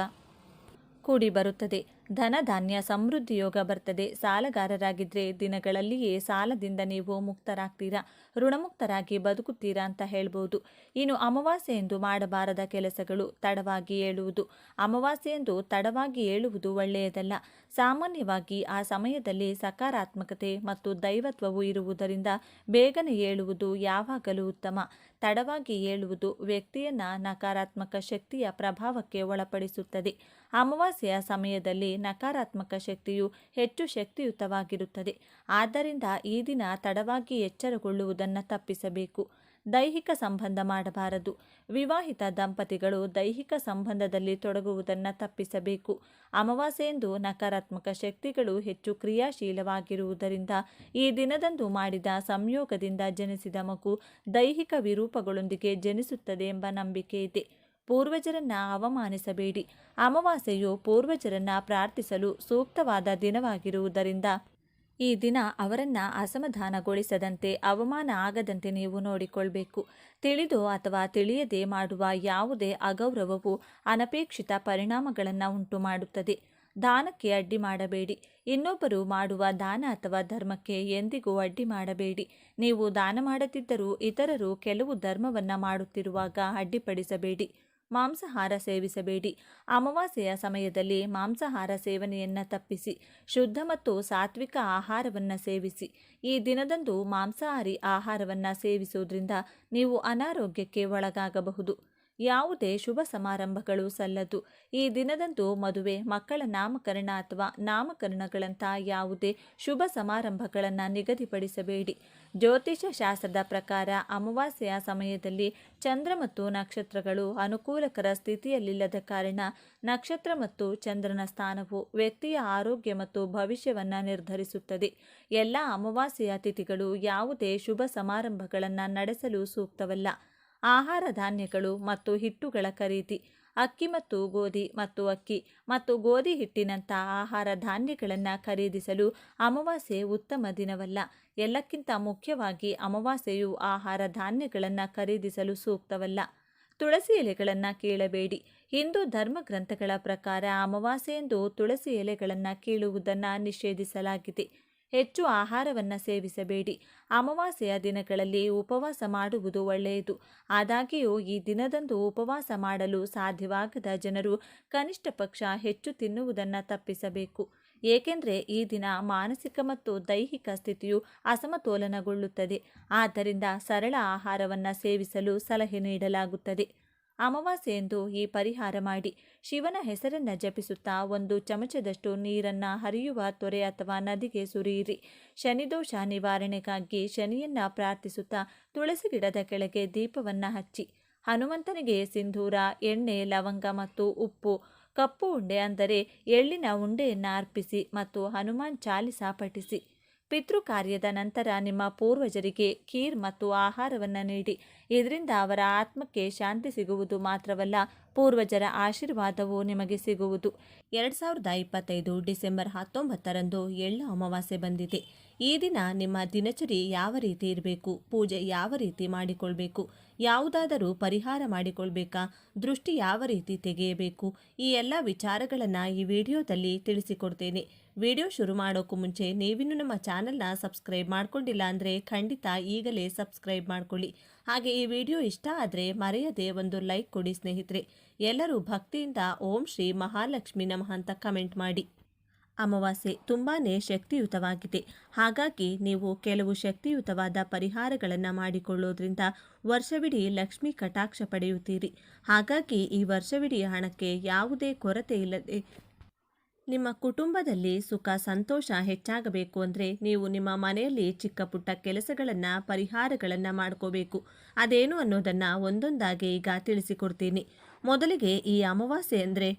ಕೂಡಿ ಬರುತ್ತದೆ. ಧನಧಾನ್ಯ ಸಮೃದ್ಧಿ ಯೋಗ ಬರ್ತದೆ. ಸಾಲಗಾರರಾಗಿದ್ದರೆ ದಿನಗಳಲ್ಲಿಯೇ ಸಾಲದಿಂದ ನೀವು ಮುಕ್ತರಾಗ್ತೀರಾ, ಋಣಮುಕ್ತರಾಗಿ ಬದುಕುತ್ತೀರಾ ಅಂತ ಹೇಳ್ಬೋದು. ಇನ್ನು ಅಮಾವಾಸ್ಯೆಯೆಂದು ಮಾಡಬಾರದ ಕೆಲಸಗಳು, ತಡವಾಗಿ ಏಳುವುದು. ಅಮಾವಾಸ್ಯೆಯೆಂದು ತಡವಾಗಿ ಏಳುವುದು ಒಳ್ಳೆಯದಲ್ಲ. ಸಾಮಾನ್ಯವಾಗಿ ಆ ಸಮಯದಲ್ಲಿ ಸಕಾರಾತ್ಮಕತೆ ಮತ್ತು ದೈವತ್ವವು ಇರುವುದರಿಂದ ಬೇಗನೆ ಏಳುವುದು ಯಾವಾಗಲೂ ಉತ್ತಮ. ತಡವಾಗಿ ಏಳುವುದು ವ್ಯಕ್ತಿಯನ್ನು ನಕಾರಾತ್ಮಕ ಶಕ್ತಿಯ ಪ್ರಭಾವಕ್ಕೆ ಒಳಪಡಿಸುತ್ತದೆ. ಅಮಾವಾಸ್ಯೆಯ ಸಮಯದಲ್ಲಿ ನಕಾರಾತ್ಮಕ ಶಕ್ತಿಯು ಹೆಚ್ಚು ಶಕ್ತಿಯುತವಾಗಿರುತ್ತದೆ. ಆದ್ದರಿಂದ ಈ ದಿನ ತಡವಾಗಿ ಎಚ್ಚರಗೊಳ್ಳುವುದನ್ನು ತಪ್ಪಿಸಬೇಕು. ದೈಹಿಕ ಸಂಬಂಧ ಮಾಡಬಾರದು. ವಿವಾಹಿತ ದಂಪತಿಗಳು ದೈಹಿಕ ಸಂಬಂಧದಲ್ಲಿ ತೊಡಗುವುದನ್ನು ತಪ್ಪಿಸಬೇಕು. ಅಮಾವಾಸ್ಯೆಯಂದು ನಕಾರಾತ್ಮಕ ಶಕ್ತಿಗಳು ಹೆಚ್ಚು ಕ್ರಿಯಾಶೀಲವಾಗಿರುವುದರಿಂದ ಈ ದಿನದಂದು ಮಾಡಿದ ಸಂಯೋಗದಿಂದ ಜನಿಸಿದ ಮಗು ದೈಹಿಕ ವಿರೂಪಗಳೊಂದಿಗೆ ಜನಿಸುತ್ತದೆ ಎಂಬ ನಂಬಿಕೆ ಇದೆ. ಪೂರ್ವಜರನ್ನ ಅವಮಾನಿಸಬೇಡಿ. ಅಮಾವಾಸ್ಯೆಯು ಪೂರ್ವಜರನ್ನ ಪ್ರಾರ್ಥಿಸಲು ಸೂಕ್ತವಾದ ದಿನವಾಗಿರುವುದರಿಂದ ಈ ದಿನ ಅವರನ್ನು ಅಸಮಾಧಾನಗೊಳಿಸದಂತೆ, ಅವಮಾನ ಆಗದಂತೆ ನೀವು ನೋಡಿಕೊಳ್ಬೇಕು. ತಿಳಿದು ಅಥವಾ ತಿಳಿಯದೆ ಮಾಡುವ ಯಾವುದೇ ಅಗೌರವವು ಅನಪೇಕ್ಷಿತ ಪರಿಣಾಮಗಳನ್ನು ಉಂಟು ಮಾಡುತ್ತದೆ. ದಾನಕ್ಕೆ ಅಡ್ಡಿ ಮಾಡಬೇಡಿ. ಇನ್ನೊಬ್ಬರು ಮಾಡುವ ದಾನ ಅಥವಾ ಧರ್ಮಕ್ಕೆ ಎಂದಿಗೂ ಅಡ್ಡಿ ಮಾಡಬೇಡಿ. ನೀವು ದಾನ ಮಾಡದಿದ್ದರೂ ಇತರರು ಕೆಲವು ಧರ್ಮವನ್ನು ಮಾಡುತ್ತಿರುವಾಗ ಅಡ್ಡಿಪಡಿಸಬೇಡಿ. ಮಾಂಸಾಹಾರ ಸೇವಿಸಬೇಡಿ. ಅಮಾವಾಸ್ಯೆಯ ಸಮಯದಲ್ಲಿ ಮಾಂಸಾಹಾರ ಸೇವನೆಯನ್ನು ತಪ್ಪಿಸಿ ಶುದ್ಧ ಮತ್ತು ಸಾತ್ವಿಕ ಆಹಾರವನ್ನು ಸೇವಿಸಿ. ಈ ದಿನದಂದು ಮಾಂಸಾಹಾರಿ ಆಹಾರವನ್ನು ಸೇವಿಸುವುದರಿಂದ ನೀವು ಅನಾರೋಗ್ಯಕ್ಕೆ ಒಳಗಾಗಬಹುದು. ಯಾವುದೇ ಶುಭ ಸಮಾರಂಭಗಳು ಸಲ್ಲದು. ಈ ದಿನದಂದು ಮದುವೆ, ಮಕ್ಕಳ ನಾಮಕರಣ ಅಥವಾ ನಾಮಕರಣಗಳಂಥ ಯಾವುದೇ ಶುಭ ಸಮಾರಂಭಗಳನ್ನು ನಿಗದಿಪಡಿಸಬೇಡಿ. ಜ್ಯೋತಿಷ ಶಾಸ್ತ್ರದ ಪ್ರಕಾರ ಅಮಾವಾಸ್ಯೆಯ ಸಮಯದಲ್ಲಿ ಚಂದ್ರ ಮತ್ತು ನಕ್ಷತ್ರಗಳು ಅನುಕೂಲಕರ ಸ್ಥಿತಿಯಲ್ಲಿಲ್ಲದ ಕಾರಣ ನಕ್ಷತ್ರ ಮತ್ತು ಚಂದ್ರನ ಸ್ಥಾನವು ವ್ಯಕ್ತಿಯ ಆರೋಗ್ಯ ಮತ್ತು ಭವಿಷ್ಯವನ್ನು ನಿರ್ಧರಿಸುತ್ತದೆ. ಎಲ್ಲ ಅಮಾವಾಸ್ಯೆಯ ತಿಥಿಗಳು ಯಾವುದೇ ಶುಭ ಸಮಾರಂಭಗಳನ್ನು ನಡೆಸಲು ಸೂಕ್ತವಲ್ಲ. ಆಹಾರ ಧಾನ್ಯಗಳು ಮತ್ತು ಹಿಟ್ಟುಗಳ ಖರೀದಿ, ಅಕ್ಕಿ ಮತ್ತು ಗೋಧಿ ಮತ್ತು ಅಕ್ಕಿ ಮತ್ತು ಗೋಧಿ ಹಿಟ್ಟಿನಂಥ ಆಹಾರ ಧಾನ್ಯಗಳನ್ನು ಖರೀದಿಸಲು ಅಮಾವಾಸ್ಯೆ ಉತ್ತಮ ದಿನವಲ್ಲ. ಎಲ್ಲಕ್ಕಿಂತ ಮುಖ್ಯವಾಗಿ ಅಮಾವಾಸ್ಯೆಯು ಆಹಾರ ಧಾನ್ಯಗಳನ್ನು ಖರೀದಿಸಲು ಸೂಕ್ತವಲ್ಲ. ತುಳಸಿ ಎಲೆಗಳನ್ನು ಕೀಳಬೇಡಿ. ಹಿಂದೂ ಧರ್ಮಗ್ರಂಥಗಳ ಪ್ರಕಾರ ಅಮಾವಾಸ್ಯೆಯಂದು ತುಳಸಿ ಎಲೆಗಳನ್ನು ಕೀಳುವುದನ್ನು ನಿಷೇಧಿಸಲಾಗಿದೆ. ಹೆಚ್ಚು ಆಹಾರವನ್ನು ಸೇವಿಸಬೇಡಿ. ಅಮಾವಾಸ್ಯೆಯ ದಿನಗಳಲ್ಲಿ ಉಪವಾಸ ಮಾಡುವುದು ಒಳ್ಳೆಯದು. ಆದಾಗ್ಯೂ ಈ ದಿನದಂದು ಉಪವಾಸ ಮಾಡಲು ಸಾಧ್ಯವಾಗದ ಜನರು ಕನಿಷ್ಠ ಪಕ್ಷ ಹೆಚ್ಚು ತಿನ್ನುವುದನ್ನು ತಪ್ಪಿಸಬೇಕು. ಏಕೆಂದರೆ ಈ ದಿನ ಮಾನಸಿಕ ಮತ್ತು ದೈಹಿಕ ಸ್ಥಿತಿಯು ಅಸಮತೋಲನಗೊಳ್ಳುತ್ತದೆ. ಆದ್ದರಿಂದ ಸರಳ ಆಹಾರವನ್ನು ಸೇವಿಸಲು ಸಲಹೆ ನೀಡಲಾಗುತ್ತದೆ. ಅಮಾವಾಸ್ಯೆಯಂದು ಈ ಪರಿಹಾರ ಮಾಡಿ. ಶಿವನ ಹೆಸರನ್ನು ಜಪಿಸುತ್ತಾ 1 ಚಮಚದಷ್ಟು ನೀರನ್ನು ಹರಿಯುವ ತೊರೆ ಅಥವಾ ನದಿಗೆ ಸುರಿಯಿರಿ. ಶನಿದೋಷ ನಿವಾರಣೆಗಾಗಿ ಶನಿಯನ್ನು ಪ್ರಾರ್ಥಿಸುತ್ತಾ ತುಳಸಿ ಗಿಡದ ಕೆಳಗೆ ದೀಪವನ್ನು ಹಚ್ಚಿ. ಹನುಮಂತನಿಗೆ ಸಿಂಧೂರ, ಎಣ್ಣೆ, ಲವಂಗ ಮತ್ತು ಉಪ್ಪು, ಕಪ್ಪು ಉಂಡೆ ಅಂದರೆ ಎಳ್ಳಿನ ಉಂಡೆಯನ್ನು ಅರ್ಪಿಸಿ ಮತ್ತು ಹನುಮಾನ್ ಚಾಲಿಸಾ ಪಠಿಸಿ. ಪಿತೃ ಕಾರ್ಯದ ನಂತರ ನಿಮ್ಮ ಪೂರ್ವಜರಿಗೆ ಖೀರ್ ಮತ್ತು ಆಹಾರವನ್ನು ನೀಡಿ. ಇದರಿಂದ ಅವರ ಆತ್ಮಕ್ಕೆ ಶಾಂತಿ ಸಿಗುವುದು ಮಾತ್ರವಲ್ಲ, ಪೂರ್ವಜರ ಆಶೀರ್ವಾದವು ನಿಮಗೆ ಸಿಗುವುದು. 2025 ಡಿಸೆಂಬರ್ 19ರಂದು ಎಳ್ಳ ಅಮಾವಾಸ್ಯೆ ಬಂದಿದೆ. ಈ ದಿನ ನಿಮ್ಮ ದಿನಚರಿ ಯಾವ ರೀತಿ ಇರಬೇಕು, ಪೂಜೆ ಯಾವ ರೀತಿ ಮಾಡಿಕೊಳ್ಬೇಕು, ಯಾವುದಾದರೂ ಪರಿಹಾರ ಮಾಡಿಕೊಳ್ಬೇಕಾ, ದೃಷ್ಟಿ ಯಾವ ರೀತಿ ತೆಗೆಯಬೇಕು, ಈ ಎಲ್ಲ ವಿಚಾರಗಳನ್ನು ಈ ವಿಡಿಯೋದಲ್ಲಿ ತಿಳಿಸಿಕೊಡ್ತೇನೆ. ವಿಡಿಯೋ ಶುರು ಮಾಡೋಕ್ಕೂ ಮುಂಚೆ ನೀವಿನ್ನೂ ನಮ್ಮ ಚಾನಲ್ನ ಸಬ್ಸ್ಕ್ರೈಬ್ ಮಾಡ್ಕೊಂಡಿಲ್ಲ ಅಂದರೆ ಖಂಡಿತ ಈಗಲೇ ಸಬ್ಸ್ಕ್ರೈಬ್ ಮಾಡ್ಕೊಳ್ಳಿ. ಹಾಗೆ ಈ ವಿಡಿಯೋ ಇಷ್ಟ ಆದರೆ ಮರೆಯದೆ ಒಂದು ಲೈಕ್ ಕೊಡಿ ಸ್ನೇಹಿತರೆ. ಎಲ್ಲರೂ ಭಕ್ತಿಯಿಂದ ಓಂ ಶ್ರೀ ಮಹಾಲಕ್ಷ್ಮಿ ನಮಃ ಅಂತ ಕಮೆಂಟ್ ಮಾಡಿ. ಅಮಾವಾಸ್ಯೆ ತುಂಬಾ ಶಕ್ತಿಯುತವಾಗಿದೆ. ಹಾಗಾಗಿ ನೀವು ಕೆಲವು ಶಕ್ತಿಯುತವಾದ ಪರಿಹಾರಗಳನ್ನು ಮಾಡಿಕೊಳ್ಳೋದ್ರಿಂದ ವರ್ಷವಿಡೀ ಲಕ್ಷ್ಮಿ ಕಟಾಕ್ಷ ಪಡೆಯುತ್ತೀರಿ. ಹಾಗಾಗಿ ಈ ವರ್ಷವಿಡೀ ಹಣಕ್ಕೆ ಯಾವುದೇ ಕೊರತೆ ಇಲ್ಲದೆ ನಿಮ್ಮ ಕುಟುಂಬದಲ್ಲಿ ಸುಖ ಸಂತೋಷ ಹೆಚ್ಚಾಗಬೇಕು ಅಂದರೆ ನೀವು ನಿಮ್ಮ ಮನೆಯಲ್ಲಿ ಚಿಕ್ಕ ಪುಟ್ಟ ಕೆಲಸಗಳನ್ನು ಪರಿಹಾರಗಳನ್ನು ಮಾಡ್ಕೋಬೇಕು. ಅದೇನು ಅನ್ನೋದನ್ನು ಒಂದೊಂದಾಗಿ ಈಗ ತಿಳಿಸಿಕೊಡ್ತೀನಿ. ಮೊದಲಿಗೆ ಈ ಅಮಾವಾಸ್ಯೆ ಅಂದರೆ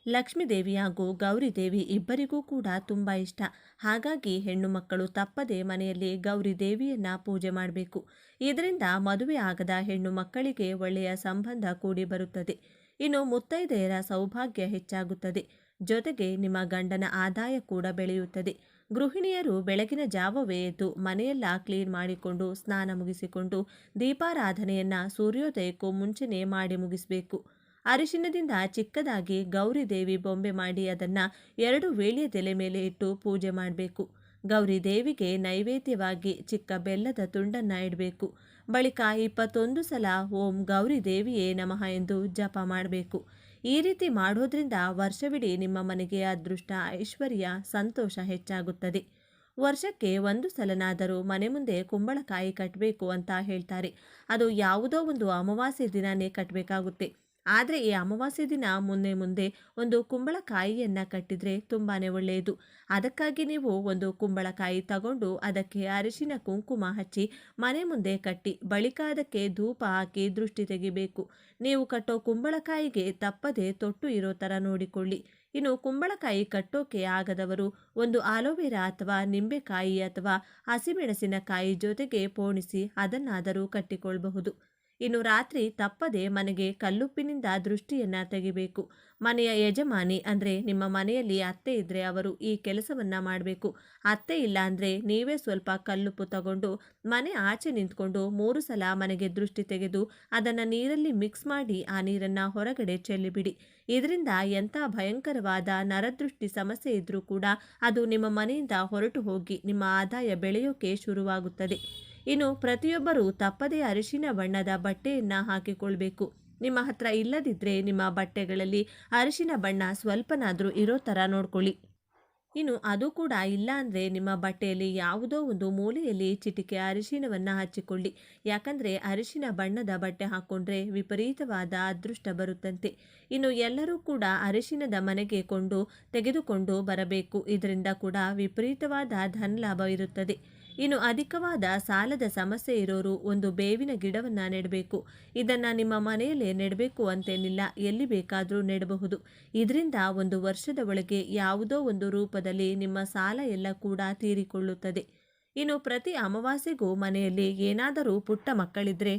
ಲಕ್ಷ್ಮೀ ದೇವಿ ಹಾಗೂ ಗೌರಿ ದೇವಿ ಇಬ್ಬರಿಗೂ ಕೂಡ ತುಂಬ ಇಷ್ಟ. ಹಾಗಾಗಿ ಹೆಣ್ಣು ಮಕ್ಕಳು ತಪ್ಪದೆ ಮನೆಯಲ್ಲಿ ಗೌರಿ ದೇವಿಯನ್ನು ಪೂಜೆ ಮಾಡಬೇಕು. ಇದರಿಂದ ಮದುವೆ ಆಗದ ಹೆಣ್ಣು ಮಕ್ಕಳಿಗೆ ಒಳ್ಳೆಯ ಸಂಬಂಧ ಕೂಡಿ ಬರುತ್ತದೆ. ಇನ್ನು ಮುತ್ತೈದೆಯರ ಸೌಭಾಗ್ಯ ಹೆಚ್ಚಾಗುತ್ತದೆ. ಜೊತೆಗೆ ನಿಮ್ಮ ಗಂಡನ ಆದಾಯ ಕೂಡ ಬೆಳೆಯುತ್ತದೆ. ಗೃಹಿಣಿಯರು ಬೆಳಗಿನ ಜಾವವೇ ಎದ್ದು ಮನೆಯೆಲ್ಲ ಕ್ಲೀನ್ ಮಾಡಿಕೊಂಡು ಸ್ನಾನ ಮುಗಿಸಿಕೊಂಡು ದೀಪಾರಾಧನೆಯನ್ನು ಸೂರ್ಯೋದಯಕ್ಕೂ ಮುಂಚೆನೇ ಮಾಡಿ ಮುಗಿಸಬೇಕು. ಅರಿಶಿನದಿಂದ ಚಿಕ್ಕದಾಗಿ ಗೌರಿ ದೇವಿ ಬೊಂಬೆ ಮಾಡಿ ಅದನ್ನು 2 ವೀಳ್ಯದೆಲೆ ಮೇಲೆ ಇಟ್ಟು ಪೂಜೆ ಮಾಡಬೇಕು. ಗೌರಿ ದೇವಿಗೆ ನೈವೇದ್ಯವಾಗಿ ಚಿಕ್ಕ ಬೆಲ್ಲದ ತುಂಡನ್ನು ಇಡಬೇಕು. ಬಳಿಕ 21 ಸಲ ಓಂ ಗೌರಿ ದೇವಿಯೇ ನಮಃ ಎಂದು ಜಪ ಮಾಡಬೇಕು. ಈ ರೀತಿ ಮಾಡೋದ್ರಿಂದ ವರ್ಷವಿಡೀ ನಿಮ್ಮ ಮನೆಗೆ ಅದೃಷ್ಟ, ಐಶ್ವರ್ಯ, ಸಂತೋಷ ಹೆಚ್ಚಾಗುತ್ತದೆ. ವರ್ಷಕ್ಕೆ 1 ಸಲನಾದರೂ ಮನೆ ಮುಂದೆ ಕುಂಬಳಕಾಯಿ ಕಟ್ಟಬೇಕು ಅಂತ ಹೇಳ್ತಾರೆ. ಅದು ಯಾವುದೋ ಒಂದು ಅಮಾವಾಸ್ಯೆ ದಿನನೇ ಕಟ್ಟಬೇಕಾಗುತ್ತೆ. ಆದರೆ ಈ ಅಮಾವಾಸ್ಯೆ ದಿನ ಮುಂದೆ ಒಂದು ಕುಂಬಳಕಾಯಿಯನ್ನು ಕಟ್ಟಿದರೆ ತುಂಬಾ ಒಳ್ಳೆಯದು. ಅದಕ್ಕಾಗಿ ನೀವು ಒಂದು ಕುಂಬಳಕಾಯಿ ತಗೊಂಡು ಅದಕ್ಕೆ ಅರಿಶಿನ ಕುಂಕುಮ ಹಚ್ಚಿ ಮನೆ ಮುಂದೆ ಕಟ್ಟಿ ಬಳಿಕ ಅದಕ್ಕೆ ಧೂಪ ಹಾಕಿ ದೃಷ್ಟಿ ತೆಗಿಬೇಕು. ನೀವು ಕಟ್ಟೋ ಕುಂಬಳಕಾಯಿಗೆ ತಪ್ಪದೆ ತೊಟ್ಟು ಇರೋ ಥರ ನೋಡಿಕೊಳ್ಳಿ. ಇನ್ನು ಕುಂಬಳಕಾಯಿ ಕಟ್ಟೋಕೆ ಆಗದವರು ಒಂದು ಆಲೋವೆರಾ ಅಥವಾ ನಿಂಬೆಕಾಯಿ ಅಥವಾ ಹಸಿಮೆಣಸಿನಕಾಯಿ ಜೊತೆಗೆ ಪೋಣಿಸಿ ಅದನ್ನಾದರೂ ಕಟ್ಟಿಕೊಳ್ಳಬಹುದು. ಇನ್ನು ರಾತ್ರಿ ತಪ್ಪದೆ ಮನೆಗೆ ಕಲ್ಲುಪ್ಪಿನಿಂದ ದೃಷ್ಟಿಯನ್ನು ತೆಗಿಬೇಕು. ಮನೆಯ ಯಜಮಾನಿ ಅಂದರೆ ನಿಮ್ಮ ಮನೆಯಲ್ಲಿ ಅತ್ತೆ ಇದ್ದರೆ ಅವರು ಈ ಕೆಲಸವನ್ನು ಮಾಡಬೇಕು. ಅತ್ತೆ ಇಲ್ಲ ಅಂದರೆ ನೀವೇ ಸ್ವಲ್ಪ ಕಲ್ಲುಪ್ಪು ತಗೊಂಡು ಮನೆ ಆಚೆ ನಿಂತ್ಕೊಂಡು 3 ಸಲ ಮನೆಗೆ ದೃಷ್ಟಿ ತೆಗೆದು ಅದನ್ನು ನೀರಲ್ಲಿ ಮಿಕ್ಸ್ ಮಾಡಿ ಆ ನೀರನ್ನು ಹೊರಗಡೆ ಚೆಲ್ಲಿಬಿಡಿ. ಇದರಿಂದ ಎಂಥ ಭಯಂಕರವಾದ ನರದೃಷ್ಟಿ ಸಮಸ್ಯೆ ಇದ್ದರೂ ಕೂಡ ಅದು ನಿಮ್ಮ ಮನೆಯಿಂದ ಹೊರಟು ಹೋಗಿ ನಿಮ್ಮ ಆದಾಯ ಬೆಳೆಯೋಕೆ ಶುರುವಾಗುತ್ತದೆ. ಇನ್ನು ಪ್ರತಿಯೊಬ್ಬರೂ ತಪ್ಪದೇ ಅರಿಶಿನ ಬಣ್ಣದ ಬಟ್ಟೆಯನ್ನು ಹಾಕಿಕೊಳ್ಬೇಕು. ನಿಮ್ಮ ಹತ್ರ ಇಲ್ಲದಿದ್ದರೆ ನಿಮ್ಮ ಬಟ್ಟೆಗಳಲ್ಲಿ ಅರಿಶಿನ ಬಣ್ಣ ಸ್ವಲ್ಪನಾದರೂ ಇರೋ ಥರ ನೋಡ್ಕೊಳ್ಳಿ. ಇನ್ನು ಅದು ಕೂಡ ಇಲ್ಲ ಅಂದರೆ ನಿಮ್ಮ ಬಟ್ಟೆಯಲ್ಲಿ ಯಾವುದೋ ಒಂದು ಮೂಲೆಯಲ್ಲಿ ಚಿಟಿಕೆ ಅರಿಶಿನವನ್ನು ಹಚ್ಚಿಕೊಳ್ಳಿ. ಯಾಕಂದರೆ ಅರಿಶಿನ ಬಣ್ಣದ ಬಟ್ಟೆ ಹಾಕ್ಕೊಂಡ್ರೆ ವಿಪರೀತವಾದ ಅದೃಷ್ಟ ಬರುತ್ತಂತೆ. ಇನ್ನು ಎಲ್ಲರೂ ಕೂಡ ಅರಿಶಿನದ ಮನೆಗೆ ತೆಗೆದುಕೊಂಡು ಬರಬೇಕು. ಇದರಿಂದ ಕೂಡ ವಿಪರೀತವಾದ ಧನಲಾಭ ಇರುತ್ತದೆ. ಇನ್ನು ಅಧಿಕವಾದ ಸಾಲದ ಸಮಸ್ಯೆ ಇರೋರು ಒಂದು ಬೇವಿನ ಗಿಡವನ್ನು ನೆಡಬೇಕು. ಇದನ್ನು ನಿಮ್ಮ ಮನೆಯಲ್ಲೇ ನೆಡಬೇಕು ಅಂತೇನಿಲ್ಲ, ಎಲ್ಲಿ ಬೇಕಾದರೂ ನೆಡಬಹುದು. ಇದರಿಂದ 1 ವರ್ಷದ ಒಳಗೆ ಯಾವುದೋ ಒಂದು ರೂಪದಲ್ಲಿ ನಿಮ್ಮ ಸಾಲ ಎಲ್ಲ ಕೂಡ ತೀರಿಕೊಳ್ಳುತ್ತದೆ. ಇನ್ನು ಪ್ರತಿ ಅಮಾವಾಸ್ಯೆಗೂ ಮನೆಯಲ್ಲಿ ಏನಾದರೂ ಪುಟ್ಟ ಮಕ್ಕಳಿದ್ರೆ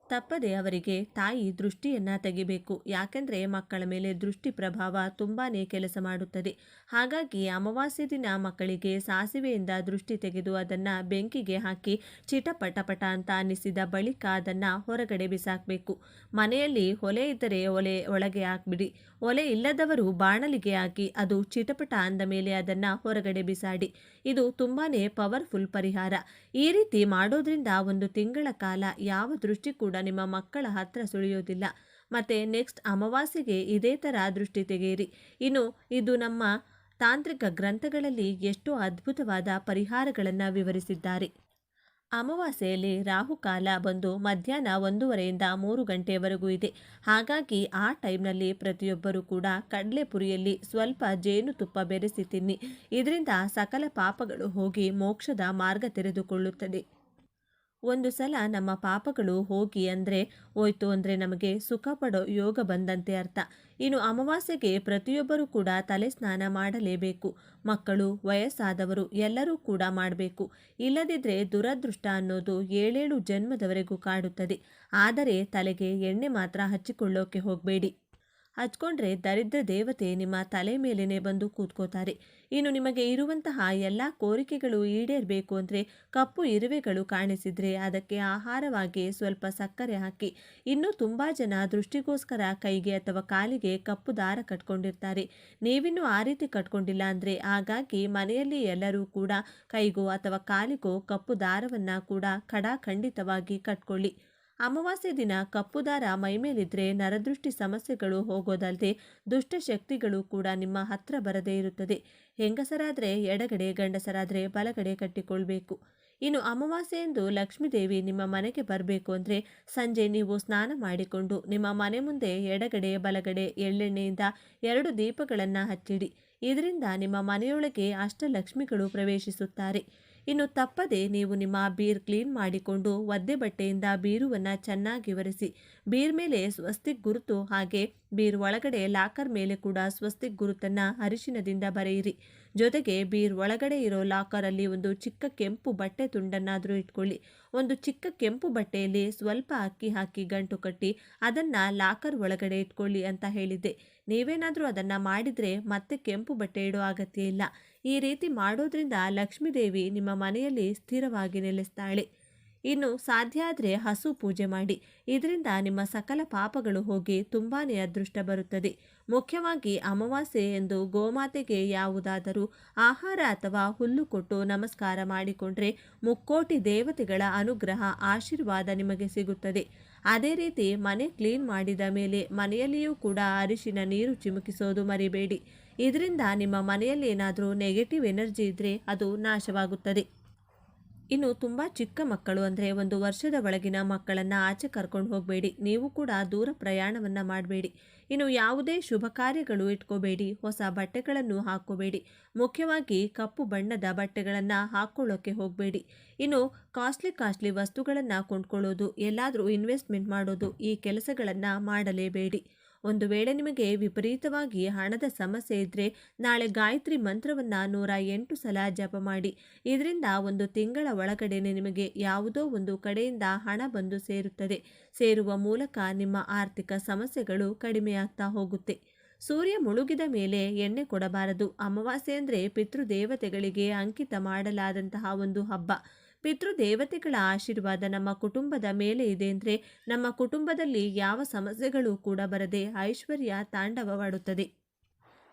ತಪ್ಪದೆ ಅವರಿಗೆ ತಾಯಿ ದೃಷ್ಟಿಯನ್ನು ತೆಗಿಬೇಕು. ಯಾಕೆಂದರೆ ಮಕ್ಕಳ ಮೇಲೆ ದೃಷ್ಟಿ ಪ್ರಭಾವ ತುಂಬಾ ಕೆಲಸ ಮಾಡುತ್ತದೆ. ಹಾಗಾಗಿ ಅಮಾವಾಸ್ಯೆ ದಿನ ಮಕ್ಕಳಿಗೆ ಸಾಸಿವೆಯಿಂದ ದೃಷ್ಟಿ ತೆಗೆದು ಅದನ್ನು ಬೆಂಕಿಗೆ ಹಾಕಿ ಚಿಟಪಟಪಟ ಅಂತ ಅನ್ನಿಸಿದ ಬಳಿಕ ಅದನ್ನು ಹೊರಗಡೆ ಬಿಸಾಕಬೇಕು. ಮನೆಯಲ್ಲಿ ಒಲೆ ಇದ್ದರೆ ಒಲೆ ಒಳಗೆ ಹಾಕ್ಬಿಡಿ. ಒಲೆ ಇಲ್ಲದವರು ಬಾಣಲಿಗೆ ಹಾಕಿ ಅದು ಚಿಟಪಟ ಅಂದ ಮೇಲೆ ಅದನ್ನು ಹೊರಗಡೆ ಬಿಸಾಡಿ. ಇದು ತುಂಬಾ ಪವರ್ಫುಲ್ ಪರಿಹಾರ. ಈ ರೀತಿ ಮಾಡೋದ್ರಿಂದ 1 ತಿಂಗಳ ಕಾಲ ಯಾವ ದೃಷ್ಟಿ ಕೂಡ ನಿಮ್ಮ ಮಕ್ಕಳ ಹತ್ರ ಸುಳಿಯೋದಿಲ್ಲ. ಮತ್ತೆ ನೆಕ್ಸ್ಟ್ ಅಮಾವಾಸ್ಯೆಗೆ ಇದೇ ಥರ ದೃಷ್ಟಿ ತೆಗೆಯಿರಿ. ಇನ್ನು ಇದು ನಮ್ಮ ತಾಂತ್ರಿಕ ಗ್ರಂಥಗಳಲ್ಲಿ ಎಷ್ಟೋ ಅದ್ಭುತವಾದ ಪರಿಹಾರಗಳನ್ನು ವಿವರಿಸಿದ್ದಾರೆ. ಅಮಾವಾಸ್ಯೆಯಲ್ಲಿ ರಾಹುಕಾಲ ಬಂದು ಮಧ್ಯಾಹ್ನ 1:30ಯಿಂದ 3 ಗಂಟೆಯವರೆಗೂ ಇದೆ. ಹಾಗಾಗಿ ಆ ಟೈಮ್ನಲ್ಲಿ ಪ್ರತಿಯೊಬ್ಬರೂ ಕೂಡ ಕಡಲೆಪುರಿಯಲ್ಲಿ ಸ್ವಲ್ಪ ಜೇನುತುಪ್ಪ ಬೆರೆಸಿ ತಿನ್ನಿ. ಇದರಿಂದ ಸಕಲ ಪಾಪಗಳು ಹೋಗಿ ಮೋಕ್ಷದ ಮಾರ್ಗ ತೆರೆದುಕೊಳ್ಳುತ್ತದೆ. ಒಂದು ಸಲ ನಮ್ಮ ಪಾಪಗಳು ಹೋಯ್ತು ಅಂದರೆ ನಮಗೆ ಸುಖ ಪಡೋ ಯೋಗ ಬಂದಂತೆ ಅರ್ಥ. ಇನ್ನು ಅಮಾವಾಸ್ಯೆಗೆ ಪ್ರತಿಯೊಬ್ಬರೂ ಕೂಡ ತಲೆ ಸ್ನಾನ ಮಾಡಲೇಬೇಕು. ಮಕ್ಕಳು, ವಯಸ್ಸಾದವರು ಎಲ್ಲರೂ ಕೂಡ ಮಾಡಬೇಕು. ಇಲ್ಲದಿದ್ದರೆ ದುರದೃಷ್ಟ ಅನ್ನೋದು 7 ಜನ್ಮದವರೆಗೂ ಕಾಡುತ್ತದೆ. ಆದರೆ ತಲೆಗೆ ಎಣ್ಣೆ ಮಾತ್ರ ಹಚ್ಚಿಕೊಳ್ಳೋಕೆ ಹೋಗಬೇಡಿ. ಹಚ್ಕೊಂಡ್ರೆ ದರಿದ್ರ ದೇವತೆ ನಿಮ್ಮ ತಲೆ ಮೇಲೇನೆ ಬಂದು ಕೂತ್ಕೋತಾರೆ. ಇನ್ನು ನಿಮಗೆ ಇರುವಂತಹ ಎಲ್ಲ ಕೋರಿಕೆಗಳು ಈಡೇರಬೇಕು ಅಂದರೆ ಕಪ್ಪು ಇರುವೆಗಳು ಕಾಣಿಸಿದರೆ ಅದಕ್ಕೆ ಆಹಾರವಾಗಿ ಸ್ವಲ್ಪ ಸಕ್ಕರೆ ಹಾಕಿ. ಇನ್ನೂ ತುಂಬ ಜನ ದೃಷ್ಟಿಗೋಸ್ಕರ ಕೈಗೆ ಅಥವಾ ಕಾಲಿಗೆ ಕಪ್ಪು ದಾರ ಕಟ್ಕೊಂಡಿರ್ತಾರೆ. ನೀವಿನ್ನೂ ಆ ರೀತಿ ಕಟ್ಕೊಂಡಿಲ್ಲ ಅಂದರೆ ಹಾಗಾಗಿ ಮನೆಯಲ್ಲಿ ಎಲ್ಲರೂ ಕೂಡ ಕೈಗೋ ಅಥವಾ ಕಾಲಿಗೋ ಕಪ್ಪು ದಾರವನ್ನು ಕೂಡ ಖಂಡಿತವಾಗಿ ಕಟ್ಕೊಳ್ಳಿ. ಅಮಾವಾಸ್ಯೆ ದಿನ ಕಪ್ಪು ದಾರ ಮೈಮೇಲಿದ್ರೆ ನರದೃಷ್ಟಿ ಸಮಸ್ಯೆಗಳು ಹೋಗೋದಲ್ಲದೆ ದುಷ್ಟಶಕ್ತಿಗಳು ಕೂಡ ನಿಮ್ಮ ಹತ್ರ ಬರದೇ ಇರುತ್ತದೆ. ಹೆಂಗಸರಾದರೆ ಎಡಗಡೆ, ಗಂಡಸರಾದರೆ ಬಲಗಡೆ ಕಟ್ಟಿಕೊಳ್ಬೇಕು. ಇನ್ನು ಅಮಾವಾಸ್ಯೆಯಂದು ಲಕ್ಷ್ಮೀದೇವಿ ನಿಮ್ಮ ಮನೆಗೆ ಬರಬೇಕು ಅಂದರೆ ಸಂಜೆ ನೀವು ಸ್ನಾನ ಮಾಡಿಕೊಂಡು ನಿಮ್ಮ ಮನೆ ಮುಂದೆ ಎಡಗಡೆ ಬಲಗಡೆ ಎಳ್ಳೆಣ್ಣೆಯಿಂದ 2 ದೀಪಗಳನ್ನು ಹಚ್ಚಿಡಿ. ಇದರಿಂದ ನಿಮ್ಮ ಮನೆಯೊಳಗೆ ಅಷ್ಟಲಕ್ಷ್ಮಿಗಳು ಪ್ರವೇಶಿಸುತ್ತಾರೆ. ಇನ್ನು ತಪ್ಪದೆ ನೀವು ನಿಮ್ಮ ಬೀರ್ ಕ್ಲೀನ್ ಮಾಡಿಕೊಂಡು ಒದ್ದೆ ಬಟ್ಟೆಯಿಂದ ಬೀರುವನ್ನು ಚೆನ್ನಾಗಿ ಒರೆಸಿ ಬೀರ್ ಮೇಲೆ ಸ್ವಸ್ತಿಕ್ ಗುರುತು, ಹಾಗೆ ಬೀರ್ ಒಳಗಡೆ ಲಾಕರ್ ಮೇಲೆ ಕೂಡ ಸ್ವಸ್ತಿಕ್ ಗುರುತನ್ನು ಅರಿಶಿನದಿಂದ ಬರೆಯಿರಿ. ಜೊತೆಗೆ ಬೀರ್ ಒಳಗಡೆ ಇರೋ ಲಾಕರಲ್ಲಿ ಒಂದು ಚಿಕ್ಕ ಕೆಂಪು ಬಟ್ಟೆ ತುಂಡನ್ನಾದರೂ ಇಟ್ಕೊಳ್ಳಿ. ಒಂದು ಚಿಕ್ಕ ಕೆಂಪು ಬಟ್ಟೆಯಲ್ಲಿ ಸ್ವಲ್ಪ ಅಕ್ಕಿ ಹಾಕಿ ಗಂಟು ಕಟ್ಟಿ ಅದನ್ನು ಲಾಕರ್ ಒಳಗಡೆ ಇಟ್ಕೊಳ್ಳಿ ಅಂತ ಹೇಳಿದ್ದೆ. ನೀವೇನಾದರೂ ಅದನ್ನು ಮಾಡಿದರೆ ಮತ್ತೆ ಕೆಂಪು ಬಟ್ಟೆ ಇಡೋ ಅಗತ್ಯ ಇಲ್ಲ. ಈ ರೀತಿ ಮಾಡೋದ್ರಿಂದ ಲಕ್ಷ್ಮೀದೇವಿ ನಿಮ್ಮ ಮನೆಯಲ್ಲಿ ಸ್ಥಿರವಾಗಿ ನೆಲೆಸ್ತಾಳೆ. ಇನ್ನು ಸಾಧ್ಯ ಆದರೆ ಹಸು ಪೂಜೆ ಮಾಡಿ. ಇದರಿಂದ ನಿಮ್ಮ ಸಕಲ ಪಾಪಗಳು ಹೋಗಿ ತುಂಬಾ ಅದೃಷ್ಟ ಬರುತ್ತದೆ. ಮುಖ್ಯವಾಗಿ ಅಮಾವಾಸ್ಯೆ ಎಂದು ಗೋಮಾತೆಗೆ ಯಾವುದಾದರೂ ಆಹಾರ ಅಥವಾ ಹುಲ್ಲು ಕೊಟ್ಟು ನಮಸ್ಕಾರ ಮಾಡಿಕೊಂಡ್ರೆ ಮುಕ್ಕೋಟಿ ದೇವತೆಗಳ ಅನುಗ್ರಹ ಆಶೀರ್ವಾದ ನಿಮಗೆ ಸಿಗುತ್ತದೆ. ಅದೇ ರೀತಿ ಮನೆ ಕ್ಲೀನ್ ಮಾಡಿದ ಮೇಲೆ ಮನೆಯಲ್ಲಿಯೂ ಕೂಡ ಅರಿಶಿನ ನೀರು ಚಿಮುಕಿಸೋದು ಮರಿಬೇಡಿ. ಇದರಿಂದ ನಿಮ್ಮ ಮನೆಯಲ್ಲಿ ಏನಾದರೂ ನೆಗೆಟಿವ್ ಎನರ್ಜಿ ಇದ್ದರೆ ಅದು ನಾಶವಾಗುತ್ತದೆ. ಇನ್ನು ತುಂಬ ಚಿಕ್ಕ ಮಕ್ಕಳು ಅಂದರೆ 1 ವರ್ಷದ ಒಳಗಿನ ಮಕ್ಕಳನ್ನು ಆಚೆ ಕರ್ಕೊಂಡು ಹೋಗಬೇಡಿ. ನೀವು ಕೂಡ ದೂರ ಪ್ರಯಾಣವನ್ನು ಮಾಡಬೇಡಿ. ಇನ್ನು ಯಾವುದೇ ಶುಭ ಕಾರ್ಯಗಳು ಇಟ್ಕೋಬೇಡಿ. ಹೊಸ ಬಟ್ಟೆಗಳನ್ನು ಹಾಕ್ಕೋಬೇಡಿ. ಮುಖ್ಯವಾಗಿ ಕಪ್ಪು ಬಣ್ಣದ ಬಟ್ಟೆಗಳನ್ನು ಹಾಕ್ಕೊಳ್ಳೋಕ್ಕೆ ಹೋಗಬೇಡಿ. ಇನ್ನು ಕಾಸ್ಟ್ಲಿ ವಸ್ತುಗಳನ್ನು ಕೊಂಡ್ಕೊಳ್ಳೋದು, ಎಲ್ಲಾದರೂ ಇನ್ವೆಸ್ಟ್ಮೆಂಟ್ ಮಾಡೋದು, ಈ ಕೆಲಸಗಳನ್ನು ಮಾಡಲೇಬೇಡಿ. ಒಂದು ವೇಳೆ ನಿಮಗೆ ವಿಪರೀತವಾಗಿ ಹಣದ ಸಮಸ್ಯೆ ಇದ್ದರೆ ನಾಳೆ ಗಾಯತ್ರಿ ಮಂತ್ರವನ್ನು 108 ಸಲ ಜಪ ಮಾಡಿ. ಇದರಿಂದ ಒಂದು ತಿಂಗಳ ಒಳಗಡೆನೆ ನಿಮಗೆ ಯಾವುದೋ ಒಂದು ಕಡೆಯಿಂದ ಹಣ ಬಂದು ಸೇರುತ್ತದೆ. ಸೇರುವ ಮೂಲಕ ನಿಮ್ಮ ಆರ್ಥಿಕ ಸಮಸ್ಯೆಗಳು ಕಡಿಮೆಯಾಗ್ತಾ ಹೋಗುತ್ತೆ. ಸೂರ್ಯ ಮುಳುಗಿದ ಮೇಲೆ ಎಣ್ಣೆ ಕೊಡಬಾರದು. ಅಮಾವಾಸ್ಯೆ ಅಂದರೆ ಪಿತೃದೇವತೆಗಳಿಗೆ ಅಂಕಿತ ಮಾಡಲಾದಂತಹ ಒಂದು ಹಬ್ಬ. ಪಿತೃದೇವತೆಗಳ ಆಶೀರ್ವಾದ ನಮ್ಮ ಕುಟುಂಬದ ಮೇಲೆ ಇದೆ ಅಂದರೆ ನಮ್ಮ ಕುಟುಂಬದಲ್ಲಿ ಯಾವ ಸಮಸ್ಯೆಗಳು ಕೂಡ ಬರದೆ ಐಶ್ವರ್ಯ ತಾಂಡವವಾಡುತ್ತದೆ.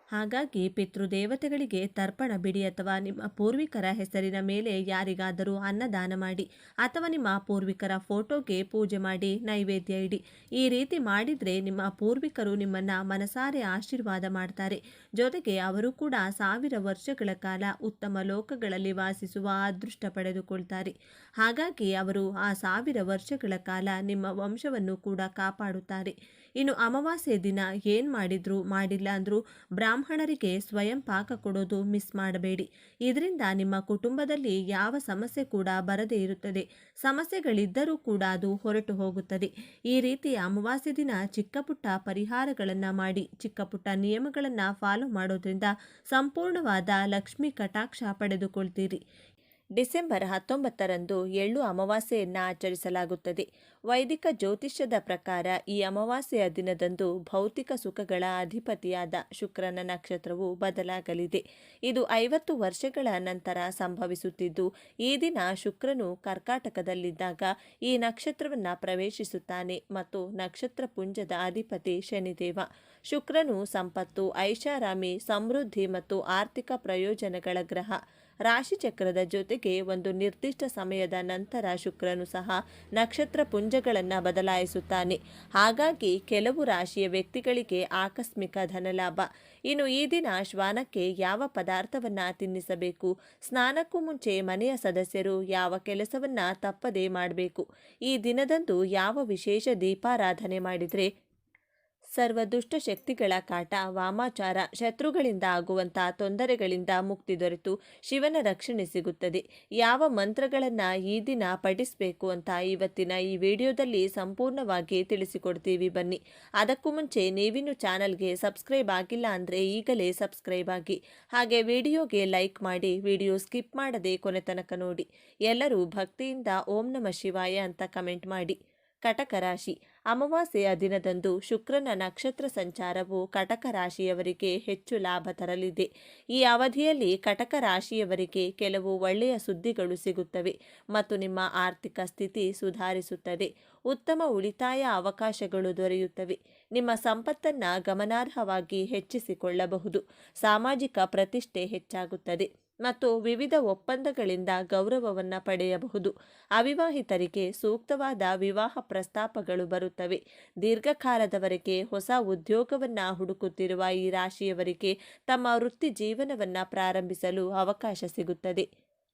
ಹಾಗಾಗಿ ಪಿತೃದೇವತೆಗಳಿಗೆ ತರ್ಪಣ ಬಿಡಿ, ಅಥವಾ ನಿಮ್ಮ ಪೂರ್ವಿಕರ ಹೆಸರಿನ ಮೇಲೆ ಯಾರಿಗಾದರೂ ಅನ್ನದಾನ ಮಾಡಿ, ಅಥವಾ ನಿಮ್ಮ ಪೂರ್ವಿಕರ ಫೋಟೋಗೆ ಪೂಜೆ ಮಾಡಿ ನೈವೇದ್ಯ ಇಡಿ. ಈ ರೀತಿ ಮಾಡಿದರೆ ನಿಮ್ಮ ಪೂರ್ವಿಕರು ನಿಮ್ಮನ್ನು ಮನಸಾರೆ ಆಶೀರ್ವಾದ ಮಾಡ್ತಾರೆ. ಜೊತೆಗೆ ಅವರು ಕೂಡ 1000 ವರ್ಷಗಳ ಕಾಲ ಉತ್ತಮ ಲೋಕಗಳಲ್ಲಿ ವಾಸಿಸುವ ಅದೃಷ್ಟ ಪಡೆದುಕೊಳ್ತಾರೆ. ಹಾಗಾಗಿ ಅವರು ಆ 1000 ವರ್ಷಗಳ ಕಾಲ ನಿಮ್ಮ ವಂಶವನ್ನು ಕೂಡ ಕಾಪಾಡುತ್ತಾರೆ. ಇನ್ನು ಅಮಾವಾಸ್ಯೆ ದಿನ ಏನು ಮಾಡಿದ್ರು ಮಾಡಿಲ್ಲ ಅಂದರೂ ಬ್ರಾಹ್ಮಣರಿಗೆ ಸ್ವಯಂ ಪಾಕ ಕೊಡೋದು ಮಿಸ್ ಮಾಡಬೇಡಿ. ಇದರಿಂದ ನಿಮ್ಮ ಕುಟುಂಬದಲ್ಲಿ ಯಾವ ಸಮಸ್ಯೆ ಕೂಡ ಬರದೇ ಇರುತ್ತದೆ. ಸಮಸ್ಯೆಗಳಿದ್ದರೂ ಕೂಡ ಅದು ಹೊರಟು ಹೋಗುತ್ತದೆ. ಈ ರೀತಿ ಅಮಾವಾಸ್ಯೆ ದಿನ ಚಿಕ್ಕ ಪುಟ್ಟ ಪರಿಹಾರಗಳನ್ನು ಮಾಡಿ, ಚಿಕ್ಕ ಪುಟ್ಟ ನಿಯಮಗಳನ್ನು ಫಾಲೋ ಮಾಡೋದ್ರಿಂದ ಸಂಪೂರ್ಣವಾದ ಲಕ್ಷ್ಮೀ ಕಟಾಕ್ಷ ಪಡೆದುಕೊಳ್ತೀರಿ. ಡಿಸೆಂಬರ್ 19ರಂದು ಎಳ್ಳು ಅಮಾವಾಸ್ಯೆಯನ್ನು ಆಚರಿಸಲಾಗುತ್ತದೆ. ವೈದಿಕ ಜ್ಯೋತಿಷ್ಯದ ಪ್ರಕಾರ ಈ ಅಮಾವಾಸ್ಯೆಯ ದಿನದಂದು ಭೌತಿಕ ಸುಖಗಳ ಅಧಿಪತಿಯಾದ ಶುಕ್ರನ ನಕ್ಷತ್ರವು ಬದಲಾಗಲಿದೆ. ಇದು 50 ವರ್ಷಗಳ ನಂತರ ಸಂಭವಿಸುತ್ತಿದ್ದು, ಈ ದಿನ ಶುಕ್ರನು ಕರ್ಕಾಟಕದಲ್ಲಿದ್ದಾಗ ಈ ನಕ್ಷತ್ರವನ್ನು ಪ್ರವೇಶಿಸುತ್ತಾನೆ ಮತ್ತು ನಕ್ಷತ್ರ ಪುಂಜದ ಅಧಿಪತಿ ಶನಿದೇವ. ಶುಕ್ರನು ಸಂಪತ್ತು, ಐಷಾರಾಮಿ, ಸಮೃದ್ಧಿ ಮತ್ತು ಆರ್ಥಿಕ ಪ್ರಯೋಜನಗಳ ಗ್ರಹ. ರಾಶಿಚಕ್ರದ ಜೊತೆಗೆ ಒಂದು ನಿರ್ದಿಷ್ಟ ಸಮಯದ ನಂತರ ಶುಕ್ರನು ಸಹ ನಕ್ಷತ್ರ ಪುಂಜಗಳನ್ನು ಬದಲಾಯಿಸುತ್ತಾನೆ. ಹಾಗಾಗಿ ಕೆಲವು ರಾಶಿಯ ವ್ಯಕ್ತಿಗಳಿಗೆ ಆಕಸ್ಮಿಕ ಧನಲಾಭ. ಇನ್ನು ಈ ದಿನ ಶ್ವಾನಕ್ಕೆ ಯಾವ ಪದಾರ್ಥವನ್ನು ತಿನ್ನಿಸಬೇಕು, ಸ್ನಾನಕ್ಕೂ ಮುಂಚೆ ಮನೆಯ ಸದಸ್ಯರು ಯಾವ ಕೆಲಸವನ್ನು ತಪ್ಪದೇ ಮಾಡಬೇಕು, ಈ ದಿನದಂದು ಯಾವ ವಿಶೇಷ ದೀಪಾರಾಧನೆ ಮಾಡಿದರೆ ಸರ್ವ ದುಷ್ಟ ಶಕ್ತಿಗಳ ಕಾಟ, ವಾಮಾಚಾರ, ಶತ್ರುಗಳಿಂದ ಆಗುವಂಥ ತೊಂದರೆಗಳಿಂದ ಮುಕ್ತಿ ದೊರೆತು ಶಿವನ ರಕ್ಷಣೆ ಸಿಗುತ್ತದೆ, ಯಾವ ಮಂತ್ರಗಳನ್ನು ಈ ದಿನ ಪಠಿಸಬೇಕು ಅಂತ ಇವತ್ತಿನ ಈ ವಿಡಿಯೋದಲ್ಲಿ ಸಂಪೂರ್ಣವಾಗಿ ತಿಳಿಸಿಕೊಡ್ತೀವಿ ಬನ್ನಿ. ಅದಕ್ಕೂ ಮುಂಚೆ ನೀವಿನ್ನು ಚಾನಲ್ಗೆ ಸಬ್ಸ್ಕ್ರೈಬ್ ಆಗಿಲ್ಲ ಅಂದರೆ ಈಗಲೇ ಸಬ್ಸ್ಕ್ರೈಬ್ ಆಗಿ, ಹಾಗೆ ವಿಡಿಯೋಗೆ ಲೈಕ್ ಮಾಡಿ, ವಿಡಿಯೋ ಸ್ಕಿಪ್ ಮಾಡದೆ ಕೊನೆ ತನಕ ನೋಡಿ. ಎಲ್ಲರೂ ಭಕ್ತಿಯಿಂದ ಓಂ ನಮಃ ಶಿವಾಯ ಅಂತ ಕಮೆಂಟ್ ಮಾಡಿ. ಕಟಕ ರಾಶಿ. ಅಮಾವಾಸ್ಯೆಯ ದಿನದಂದು ಶುಕ್ರನ ನಕ್ಷತ್ರ ಸಂಚಾರವು ಕಟಕ ರಾಶಿಯವರಿಗೆ ಹೆಚ್ಚು ಲಾಭ ತರಲಿದೆ. ಈ ಅವಧಿಯಲ್ಲಿ ಕಟಕ ರಾಶಿಯವರಿಗೆ ಕೆಲವು ಒಳ್ಳೆಯ ಸುದ್ದಿಗಳು ಸಿಗುತ್ತವೆ ಮತ್ತು ನಿಮ್ಮ ಆರ್ಥಿಕ ಸ್ಥಿತಿ ಸುಧಾರಿಸುತ್ತದೆ. ಉತ್ತಮ ಉಳಿತಾಯ ಅವಕಾಶಗಳು ದೊರೆಯುತ್ತವೆ. ನಿಮ್ಮ ಸಂಪತ್ತನ್ನು ಗಮನಾರ್ಹವಾಗಿ ಹೆಚ್ಚಿಸಿಕೊಳ್ಳಬಹುದು. ಸಾಮಾಜಿಕ ಪ್ರತಿಷ್ಠೆ ಹೆಚ್ಚಾಗುತ್ತದೆ ಮತ್ತು ವಿವಿಧ ಒಪ್ಪಂದಗಳಿಂದ ಗೌರವವನ್ನು ಪಡೆಯಬಹುದು. ಅವಿವಾಹಿತರಿಗೆ ಸೂಕ್ತವಾದ ವಿವಾಹ ಪ್ರಸ್ತಾಪಗಳು ಬರುತ್ತವೆ. ದೀರ್ಘಕಾಲದವರೆಗೆ ಹೊಸ ಉದ್ಯೋಗವನ್ನು ಹುಡುಕುತ್ತಿರುವ ಈ ರಾಶಿಯವರಿಗೆ ತಮ್ಮ ವೃತ್ತಿ ಜೀವನವನ್ನು ಪ್ರಾರಂಭಿಸಲು ಅವಕಾಶ ಸಿಗುತ್ತದೆ.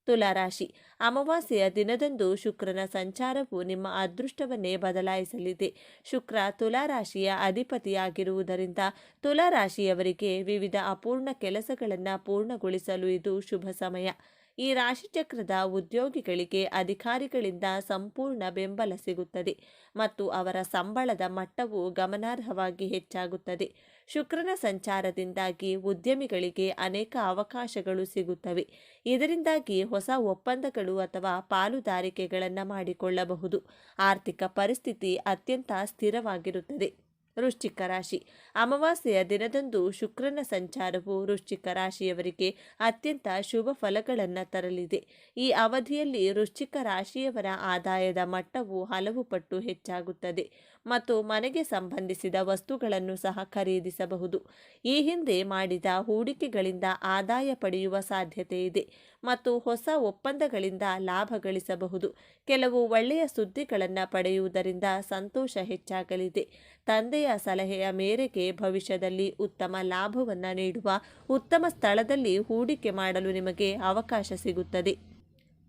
ತುಲಾರಾಶಿ. ಅಮಾವಾಸ್ಯೆಯ ದಿನದಂದು ಶುಕ್ರನ ಸಂಚಾರವು ನಿಮ್ಮ ಅದೃಷ್ಟವನ್ನೇ ಬದಲಾಯಿಸಲಿದೆ. ಶುಕ್ರ ತುಲಾರಾಶಿಯ ಅಧಿಪತಿಯಾಗಿರುವುದರಿಂದ ತುಲಾರಾಶಿಯವರಿಗೆ ವಿವಿಧ ಅಪೂರ್ಣ ಕೆಲಸಗಳನ್ನು ಪೂರ್ಣಗೊಳಿಸಲು ಇದು ಶುಭ ಸಮಯ. ಈ ರಾಶಿಚಕ್ರದ ಉದ್ಯೋಗಿಗಳಿಗೆ ಅಧಿಕಾರಿಗಳಿಂದ ಸಂಪೂರ್ಣ ಬೆಂಬಲ ಸಿಗುತ್ತದೆ ಮತ್ತು ಅವರ ಸಂಬಳದ ಮಟ್ಟವು ಗಮನಾರ್ಹವಾಗಿ ಹೆಚ್ಚಾಗುತ್ತದೆ. ಶುಕ್ರನ ಸಂಚಾರದಿಂದಾಗಿ ಉದ್ಯಮಿಗಳಿಗೆ ಅನೇಕ ಅವಕಾಶಗಳು ಸಿಗುತ್ತವೆ. ಇದರಿಂದಾಗಿ ಹೊಸ ಒಪ್ಪಂದಗಳು ಅಥವಾ ಪಾಲುದಾರಿಕೆಗಳನ್ನು ಮಾಡಿಕೊಳ್ಳಬಹುದು. ಆರ್ಥಿಕ ಪರಿಸ್ಥಿತಿ ಅತ್ಯಂತ ಸ್ಥಿರವಾಗಿರುತ್ತದೆ. ವೃಶ್ಚಿಕ ರಾಶಿ. ಅಮಾವಾಸ್ಯೆಯ ದಿನದಂದು ಶುಕ್ರನ ಸಂಚಾರವು ವೃಶ್ಚಿಕ ರಾಶಿಯವರಿಗೆ ಅತ್ಯಂತ ಶುಭ ಫಲಗಳನ್ನು ತರಲಿದೆ. ಈ ಅವಧಿಯಲ್ಲಿ ವೃಶ್ಚಿಕ ರಾಶಿಯವರ ಆದಾಯದ ಮಟ್ಟವು ಹಲವು ಪಟ್ಟು ಹೆಚ್ಚಾಗುತ್ತದೆ ಮತ್ತು ಮನೆಗೆ ಸಂಬಂಧಿಸಿದ ವಸ್ತುಗಳನ್ನು ಸಹ ಖರೀದಿಸಬಹುದು. ಈ ಹಿಂದೆ ಮಾಡಿದ ಹೂಡಿಕೆಗಳಿಂದ ಆದಾಯ ಪಡೆಯುವ ಸಾಧ್ಯತೆ ಇದೆ ಮತ್ತು ಹೊಸ ಒಪ್ಪಂದಗಳಿಂದ ಲಾಭ ಗಳಿಸಬಹುದು. ಕೆಲವು ಒಳ್ಳೆಯ ಸುದ್ದಿಗಳನ್ನು ಪಡೆಯುವುದರಿಂದ ಸಂತೋಷ ಹೆಚ್ಚಾಗಲಿದೆ. ತಂದೆಯ ಸಲಹೆಯ ಮೇರೆಗೆ ಭವಿಷ್ಯದಲ್ಲಿ ಉತ್ತಮ ಲಾಭವನ್ನು ನೀಡುವ ಉತ್ತಮ ಸ್ಥಳದಲ್ಲಿ ಹೂಡಿಕೆ ಮಾಡಲು ನಿಮಗೆ ಅವಕಾಶ ಸಿಗುತ್ತದೆ.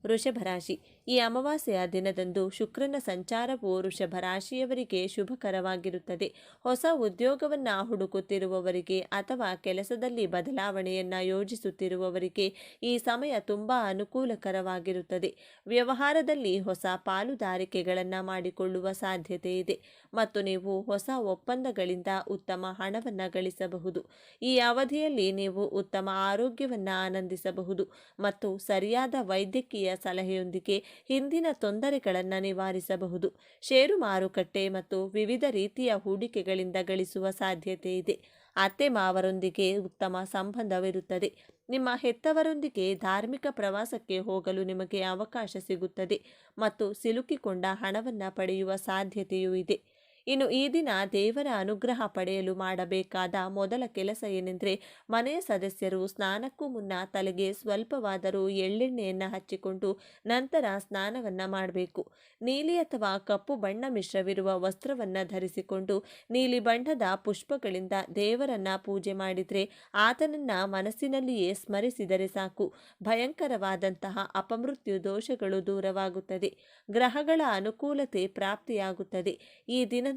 ವೃಷಭ ರಾಶಿ. ಈ ಅಮಾವಾಸ್ಯೆಯ ದಿನದಂದು ಶುಕ್ರನ ಸಂಚಾರವು ವೃಷಭ ರಾಶಿಯವರಿಗೆ ಶುಭಕರವಾಗಿರುತ್ತದೆ. ಹೊಸ ಉದ್ಯೋಗವನ್ನು ಹುಡುಕುತ್ತಿರುವವರಿಗೆ ಅಥವಾ ಕೆಲಸದಲ್ಲಿ ಬದಲಾವಣೆಯನ್ನು ಯೋಜಿಸುತ್ತಿರುವವರಿಗೆ ಈ ಸಮಯ ತುಂಬ ಅನುಕೂಲಕರವಾಗಿರುತ್ತದೆ. ವ್ಯವಹಾರದಲ್ಲಿ ಹೊಸ ಪಾಲುದಾರಿಕೆಗಳನ್ನು ಮಾಡಿಕೊಳ್ಳುವ ಸಾಧ್ಯತೆ ಇದೆ ಮತ್ತು ನೀವು ಹೊಸ ಒಪ್ಪಂದಗಳಿಂದ ಉತ್ತಮ ಹಣವನ್ನು ಗಳಿಸಬಹುದು. ಈ ಅವಧಿಯಲ್ಲಿ ನೀವು ಉತ್ತಮ ಆರೋಗ್ಯವನ್ನು ಆನಂದಿಸಬಹುದು ಮತ್ತು ಸರಿಯಾದ ವೈದ್ಯಕೀಯ ಸಲಹೆಯೊಂದಿಗೆ ಹಿಂದಿನ ತೊಂದರೆಗಳನ್ನು ನಿವಾರಿಸಬಹುದು. ಷೇರು ಮಾರುಕಟ್ಟೆ ಮತ್ತು ವಿವಿಧ ರೀತಿಯ ಹೂಡಿಕೆಗಳಿಂದ ಗಳಿಸುವ ಸಾಧ್ಯತೆ ಇದೆ. ಅತ್ತೆ ಮಾವರೊಂದಿಗೆ ಉತ್ತಮ ಸಂಬಂಧವಿರುತ್ತದೆ. ನಿಮ್ಮ ಹೆತ್ತವರೊಂದಿಗೆ ಧಾರ್ಮಿಕ ಪ್ರವಾಸಕ್ಕೆ ಹೋಗಲು ನಿಮಗೆ ಅವಕಾಶ ಸಿಗುತ್ತದೆ ಮತ್ತು ಸಿಲುಕಿಕೊಂಡ ಹಣವನ್ನು ಪಡೆಯುವ ಸಾಧ್ಯತೆಯೂ ಇದೆ. ಇನ್ನು ಈ ದಿನ ದೇವರ ಅನುಗ್ರಹ ಪಡೆಯಲು ಮಾಡಬೇಕಾದ ಮೊದಲ ಕೆಲಸ ಏನೆಂದರೆ, ಮನೆಯ ಸದಸ್ಯರು ಸ್ನಾನಕ್ಕೂ ಮುನ್ನ ತಲೆಗೆ ಸ್ವಲ್ಪವಾದರೂ ಎಳ್ಳೆಣ್ಣೆಯನ್ನು ಹಚ್ಚಿಕೊಂಡು ನಂತರ ಸ್ನಾನವನ್ನು ಮಾಡಬೇಕು. ನೀಲಿ ಅಥವಾ ಕಪ್ಪು ಬಣ್ಣ ಮಿಶ್ರವಿರುವ ವಸ್ತ್ರವನ್ನು ಧರಿಸಿಕೊಂಡು ನೀಲಿ ಬಣ್ಣದ ಪುಷ್ಪಗಳಿಂದ ದೇವರನ್ನ ಪೂಜೆ ಮಾಡಿದರೆ, ಆತನನ್ನ ಮನಸ್ಸಿನಲ್ಲಿಯೇ ಸ್ಮರಿಸಿದರೆ ಸಾಕು, ಭಯಂಕರವಾದಂತಹ ಅಪಮೃತ್ಯು ದೋಷಗಳು ದೂರವಾಗುತ್ತದೆ. ಗ್ರಹಗಳ ಅನುಕೂಲತೆ ಪ್ರಾಪ್ತಿಯಾಗುತ್ತದೆ. ಈ ದಿನದಂದು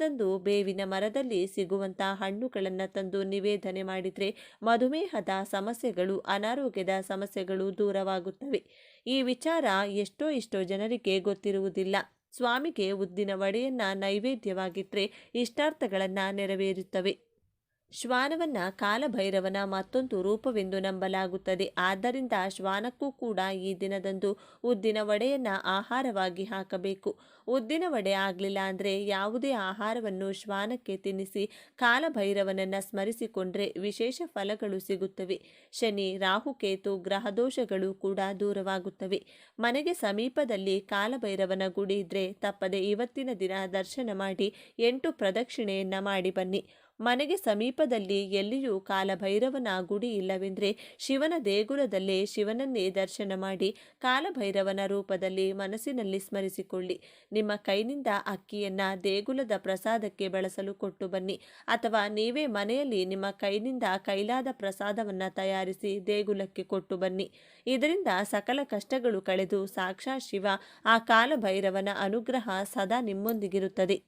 ಬೇವಿನ ಮರದಲ್ಲಿ ಸಿಗುವಂತಹ ಹಣ್ಣುಗಳನ್ನು ತಂದು ನಿವೇದನೆ ಮಾಡಿದರೆ ಮಧುಮೇಹದ ಸಮಸ್ಯೆಗಳು, ಅನಾರೋಗ್ಯದ ಸಮಸ್ಯೆಗಳು ದೂರವಾಗುತ್ತವೆ. ಈ ವಿಚಾರ ಎಷ್ಟೋ ಜನರಿಗೆ ಗೊತ್ತಿರುವುದಿಲ್ಲ. ಸ್ವಾಮಿಗೆ ಉದ್ದಿನ ವಡೆಯನ್ನ ನೈವೇದ್ಯವಾಗಿಟ್ಟರೆ ಇಷ್ಟಾರ್ಥಗಳನ್ನು ನೆರವೇರುತ್ತವೆ. ಶ್ವಾನವನ್ನ ಕಾಲಭೈರವನ ಮತ್ತೊಂದು ರೂಪವೆಂದು ನಂಬಲಾಗುತ್ತದೆ. ಆದ್ದರಿಂದ ಶ್ವಾನಕ್ಕೂ ಕೂಡ ಈ ದಿನದಂದು ಉದ್ದಿನ ವಡೆಯನ್ನ ಆಹಾರವಾಗಿ ಹಾಕಬೇಕು. ಉದ್ದಿನ ವಡೆ ಆಗಲಿಲ್ಲ ಅಂದರೆ ಯಾವುದೇ ಆಹಾರವನ್ನು ಶ್ವಾನಕ್ಕೆ ತಿನ್ನಿಸಿ ಕಾಲಭೈರವನನ್ನು ಸ್ಮರಿಸಿಕೊಂಡ್ರೆ ವಿಶೇಷ ಫಲಗಳು ಸಿಗುತ್ತವೆ. ಶನಿ, ರಾಹುಕೇತು ಗ್ರಹದೋಷಗಳು ಕೂಡ ದೂರವಾಗುತ್ತವೆ. ಮನೆಗೆ ಸಮೀಪದಲ್ಲಿ ಕಾಲಭೈರವನ ಗುಡಿ ಇದ್ರೆ ತಪ್ಪದೆ ಇವತ್ತಿನ ದಿನ ದರ್ಶನ ಮಾಡಿ 8 ಪ್ರದಕ್ಷಿಣೆಯನ್ನ ಮಾಡಿ ಬನ್ನಿ. ಮನೆಗೆ ಸಮೀಪದಲ್ಲಿ ಎಲ್ಲಿಯೂ ಕಾಲಭೈರವನ ಗುಡಿ ಇಲ್ಲವೆಂದರೆ ಶಿವನ ದೇಗುಲದಲ್ಲೇ ಶಿವನನ್ನೇ ದರ್ಶನ ಮಾಡಿ ಕಾಲಭೈರವನ ರೂಪದಲ್ಲಿ ಮನಸ್ಸಿನಲ್ಲಿ ಸ್ಮರಿಸಿಕೊಳ್ಳಿ. ನಿಮ್ಮ ಕೈನಿಂದ ಅಕ್ಕಿಯನ್ನ ದೇಗುಲದ ಪ್ರಸಾದಕ್ಕೆ ಬಳಸಲು ಕೊಟ್ಟು ಬನ್ನಿ, ಅಥವಾ ನೀವೇ ಮನೆಯಲ್ಲಿ ನಿಮ್ಮ ಕೈನಿಂದ ಕೈಲಾದ ಪ್ರಸಾದವನ್ನು ತಯಾರಿಸಿ ದೇಗುಲಕ್ಕೆ ಕೊಟ್ಟು ಬನ್ನಿ. ಇದರಿಂದ ಸಕಲ ಕಷ್ಟಗಳು ಕಳೆದು ಸಾಕ್ಷಾತ್ ಶಿವ, ಆ ಕಾಲಭೈರವನ ಅನುಗ್ರಹ ಸದಾ ನಿಮ್ಮೊಂದಿಗಿರುತ್ತದೆ.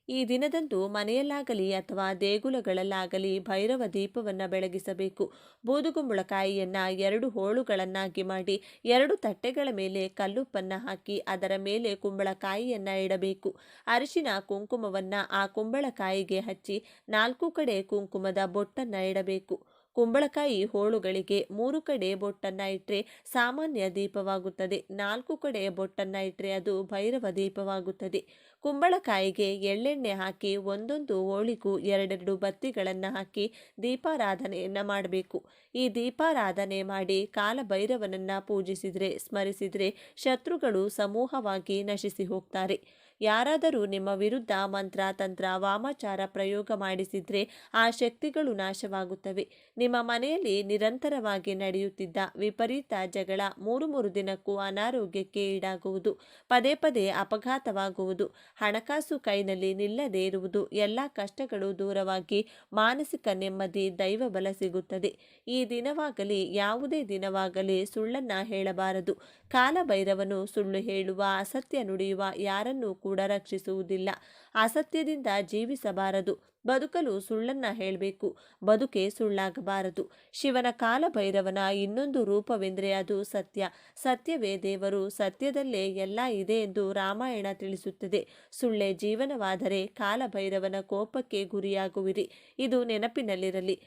ಈ ದಿನದಂದು ಮನೆಯಲ್ಲಾಗಲಿ ಅಥವಾ ದೇಗುಲಗಳಲ್ಲಾಗಲಿ ಭೈರವ ದೀಪವನ್ನು ಬೆಳಗಿಸಬೇಕು. ಬೂದುಗುಂಬಳಕಾಯಿಯನ್ನು 2 ಹೋಳುಗಳನ್ನಾಗಿ ಮಾಡಿ 2 ತಟ್ಟೆಗಳ ಮೇಲೆ ಕಲ್ಲುಪ್ಪನ್ನು ಹಾಕಿ ಅದರ ಮೇಲೆ ಕುಂಬಳಕಾಯಿಯನ್ನು ಇಡಬೇಕು. ಅರಿಶಿನ ಕುಂಕುಮವನ್ನು ಆ ಕುಂಬಳಕಾಯಿಗೆ ಹಚ್ಚಿ 4 ಕಡೆ ಕುಂಕುಮದ ಬೊಟ್ಟನ್ನು ಇಡಬೇಕು. ಕುಂಬಳಕಾಯಿ ಹೋಳುಗಳಿಗೆ 3 ಕಡೆ ಬೊಟ್ಟನ್ನು ಇಟ್ಟರೆ ಸಾಮಾನ್ಯ ದೀಪವಾಗುತ್ತದೆ. 4 ಕಡೆ ಬೊಟ್ಟನ್ನು ಇಟ್ಟರೆ ಅದು ಭೈರವ ದೀಪವಾಗುತ್ತದೆ. ಕುಂಬಳಕಾಯಿಗೆ ಎಳ್ಳೆಣ್ಣೆ ಹಾಕಿ ಒಂದೊಂದು ಹೋಳಿಗೂ 2 ಬತ್ತಿಗಳನ್ನು ಹಾಕಿ ದೀಪಾರಾಧನೆಯನ್ನು ಮಾಡಬೇಕು. ಈ ದೀಪಾರಾಧನೆ ಮಾಡಿ ಕಾಲಭೈರವನನ್ನು ಪೂಜಿಸಿದರೆ, ಸ್ಮರಿಸಿದರೆ ಶತ್ರುಗಳು ಸಮೂಹವಾಗಿ ನಶಿಸಿ ಹೋಗ್ತಾರೆ. ಯಾರಾದರೂ ನಿಮ್ಮ ವಿರುದ್ಧ ಮಂತ್ರ, ತಂತ್ರ, ವಾಮಾಚಾರ ಪ್ರಯೋಗ ಮಾಡಿಸಿದ್ರೆ ಆ ಶಕ್ತಿಗಳು ನಾಶವಾಗುತ್ತವೆ. ನಿಮ್ಮ ಮನೆಯಲ್ಲಿ ನಿರಂತರವಾಗಿ ನಡೆಯುತ್ತಿದ್ದ ವಿಪರೀತ ಜಗಳ 3 ದಿನಕ್ಕೂ ಅನಾರೋಗ್ಯಕ್ಕೆ ಈಡಾಗುವುದು, ಪದೇ ಪದೇ ಅಪಘಾತವಾಗುವುದು, ಹಣಕಾಸು ಕೈನಲ್ಲಿ ನಿಲ್ಲದೇ ಇರುವುದು, ಎಲ್ಲ ಕಷ್ಟಗಳು ದೂರವಾಗಿ ಮಾನಸಿಕ ನೆಮ್ಮದಿ, ದೈವ ಬಲ ಸಿಗುತ್ತದೆ. ಈ ದಿನವಾಗಲಿ ಯಾವುದೇ ದಿನವಾಗಲಿ ಸುಳ್ಳನ್ನ ಹೇಳಬಾರದು. ಕಾಲಭೈರವನು ಸುಳ್ಳು ಹೇಳುವ, ಅಸತ್ಯ ನುಡಿಯುವ ಯಾರನ್ನೂ ಕೂಡ ರಕ್ಷಿಸುವುದಿಲ್ಲ. ಅಸತ್ಯದಿಂದ ಜೀವಿಸಬಾರದು. ಬದುಕಲು ಸುಳ್ಳನ್ನ ಹೇಳಬೇಕು, ಬದುಕೆ ಸುಳ್ಳಾಗಬಾರದು. ಶಿವನ ಕಾಲಭೈರವನ ಇನ್ನೊಂದು ರೂಪವೆಂದರೆ ಅದು ಸತ್ಯ. ಸತ್ಯವೇ ದೇವರು, ಸತ್ಯದಲ್ಲೇ ಎಲ್ಲ ಇದೆ ಎಂದು ರಾಮಾಯಣ ತಿಳಿಸುತ್ತದೆ. ಸುಳ್ಳೇ ಜೀವನವಾದರೆ ಕಾಲಭೈರವನ ಕೋಪಕ್ಕೆ ಗುರಿಯಾಗುವಿರಿ. ಇದು ನೆನಪಿನಲ್ಲಿರಲಿ.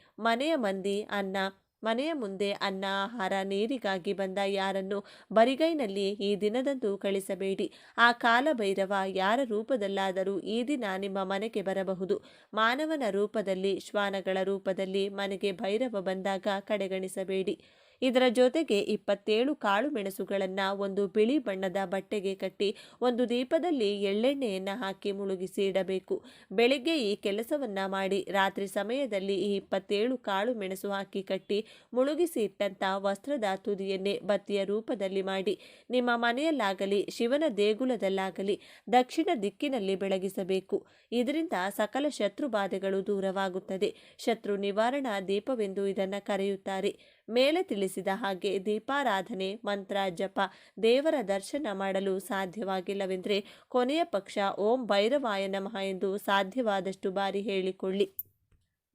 ಮನೆಯ ಮುಂದೆ ಅನ್ನ, ಆಹಾರ, ನೀರಿಗಾಗಿ ಬಂದ ಯಾರನ್ನು ಬರಿಗೈನಲ್ಲಿ ಈ ದಿನದಂದು ಕಳಿಸಬೇಡಿ. ಆ ಕಾಲಭೈರವ ಯಾರ ರೂಪದಲ್ಲಾದರೂ ಈ ದಿನ ನಿಮ್ಮ ಮನೆಗೆ ಬರಬಹುದು. ಮಾನವನ ರೂಪದಲ್ಲಿ, ಶ್ವಾನಗಳ ರೂಪದಲ್ಲಿ ಮನೆಗೆ ಭೈರವ ಬಂದಾಗ ಕಡೆಗಣಿಸಬೇಡಿ. ಇದರ ಜೊತೆಗೆ 27 ಕಾಳು ಮೆಣಸುಗಳನ್ನು ಒಂದು ಬಿಳಿ ಬಣ್ಣದ ಬಟ್ಟೆಗೆ ಕಟ್ಟಿ ಒಂದು ದೀಪದಲ್ಲಿ ಎಳ್ಳೆಣ್ಣೆಯನ್ನು ಹಾಕಿ ಮುಳುಗಿಸಿ ಇಡಬೇಕು. ಬೆಳಿಗ್ಗೆ ಈ ಕೆಲಸವನ್ನ ಮಾಡಿ ರಾತ್ರಿ ಸಮಯದಲ್ಲಿ ಈ 27 ಕಾಳು ಮೆಣಸು ಹಾಕಿ ಕಟ್ಟಿ ಮುಳುಗಿಸಿ ಇಟ್ಟಂತ ವಸ್ತ್ರದ ತುದಿಯನ್ನೇ ಬತ್ತಿಯ ರೂಪದಲ್ಲಿ ಮಾಡಿ ನಿಮ್ಮ ಮನೆಯಲ್ಲಾಗಲಿ ಶಿವನ ದೇಗುಲದಲ್ಲಾಗಲಿ ದಕ್ಷಿಣ ದಿಕ್ಕಿನಲ್ಲಿ ಬೆಳಗಿಸಬೇಕು. ಇದರಿಂದ ಸಕಲ ಶತ್ರು ಬಾಧೆಗಳು ದೂರವಾಗುತ್ತದೆ. ಶತ್ರು ನಿವಾರಣಾ ದೀಪವೆಂದು ಇದನ್ನು ಕರೆಯುತ್ತಾರೆ. ಮೇಲೆ ತಿಳಿಸಿದ ಹಾಗೆ ದೀಪಾರಾಧನೆ, ಮಂತ್ರ ಜಪ, ದೇವರ ದರ್ಶನ ಮಾಡಲು ಸಾಧ್ಯವಾಗಿಲ್ಲವೆಂದರೆ ಕೊನೆಯ ಪಕ್ಷ ಓಂ ಭೈರವಾಯ ನಮಃ ಎಂದು ಸಾಧ್ಯವಾದಷ್ಟು ಬಾರಿ ಹೇಳಿಕೊಳ್ಳಿ.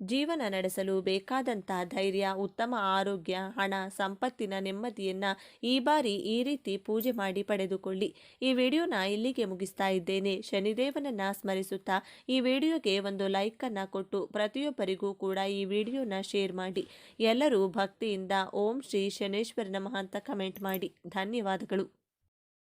ಜೀವನ ನಡೆಸಲು ಬೇಕಾದಂಥ ಧೈರ್ಯ, ಉತ್ತಮ ಆರೋಗ್ಯ, ಹಣ, ಸಂಪತ್ತಿನ ನೆಮ್ಮದಿಯನ್ನು ಈ ಬಾರಿ ಈ ರೀತಿ ಪೂಜೆ ಮಾಡಿ ಪಡೆದುಕೊಳ್ಳಿ. ಈ ವಿಡಿಯೋನ ಇಲ್ಲಿಗೆ ಮುಗಿಸ್ತಾ ಇದ್ದೇನೆ. ಶನಿದೇವನನ್ನು ಸ್ಮರಿಸುತ್ತಾ ಈ ವಿಡಿಯೋಗೆ ಒಂದು ಲೈಕನ್ನು ಕೊಟ್ಟು ಪ್ರತಿಯೊಬ್ಬರಿಗೂ ಕೂಡ ಈ ವಿಡಿಯೋನ ಶೇರ್ ಮಾಡಿ. ಎಲ್ಲರೂ ಭಕ್ತಿಯಿಂದ ಓಂ ಶ್ರೀ ಶನೇಶ್ವರ ನಮಃ ಅಂತ ಕಮೆಂಟ್ ಮಾಡಿ. ಧನ್ಯವಾದಗಳು.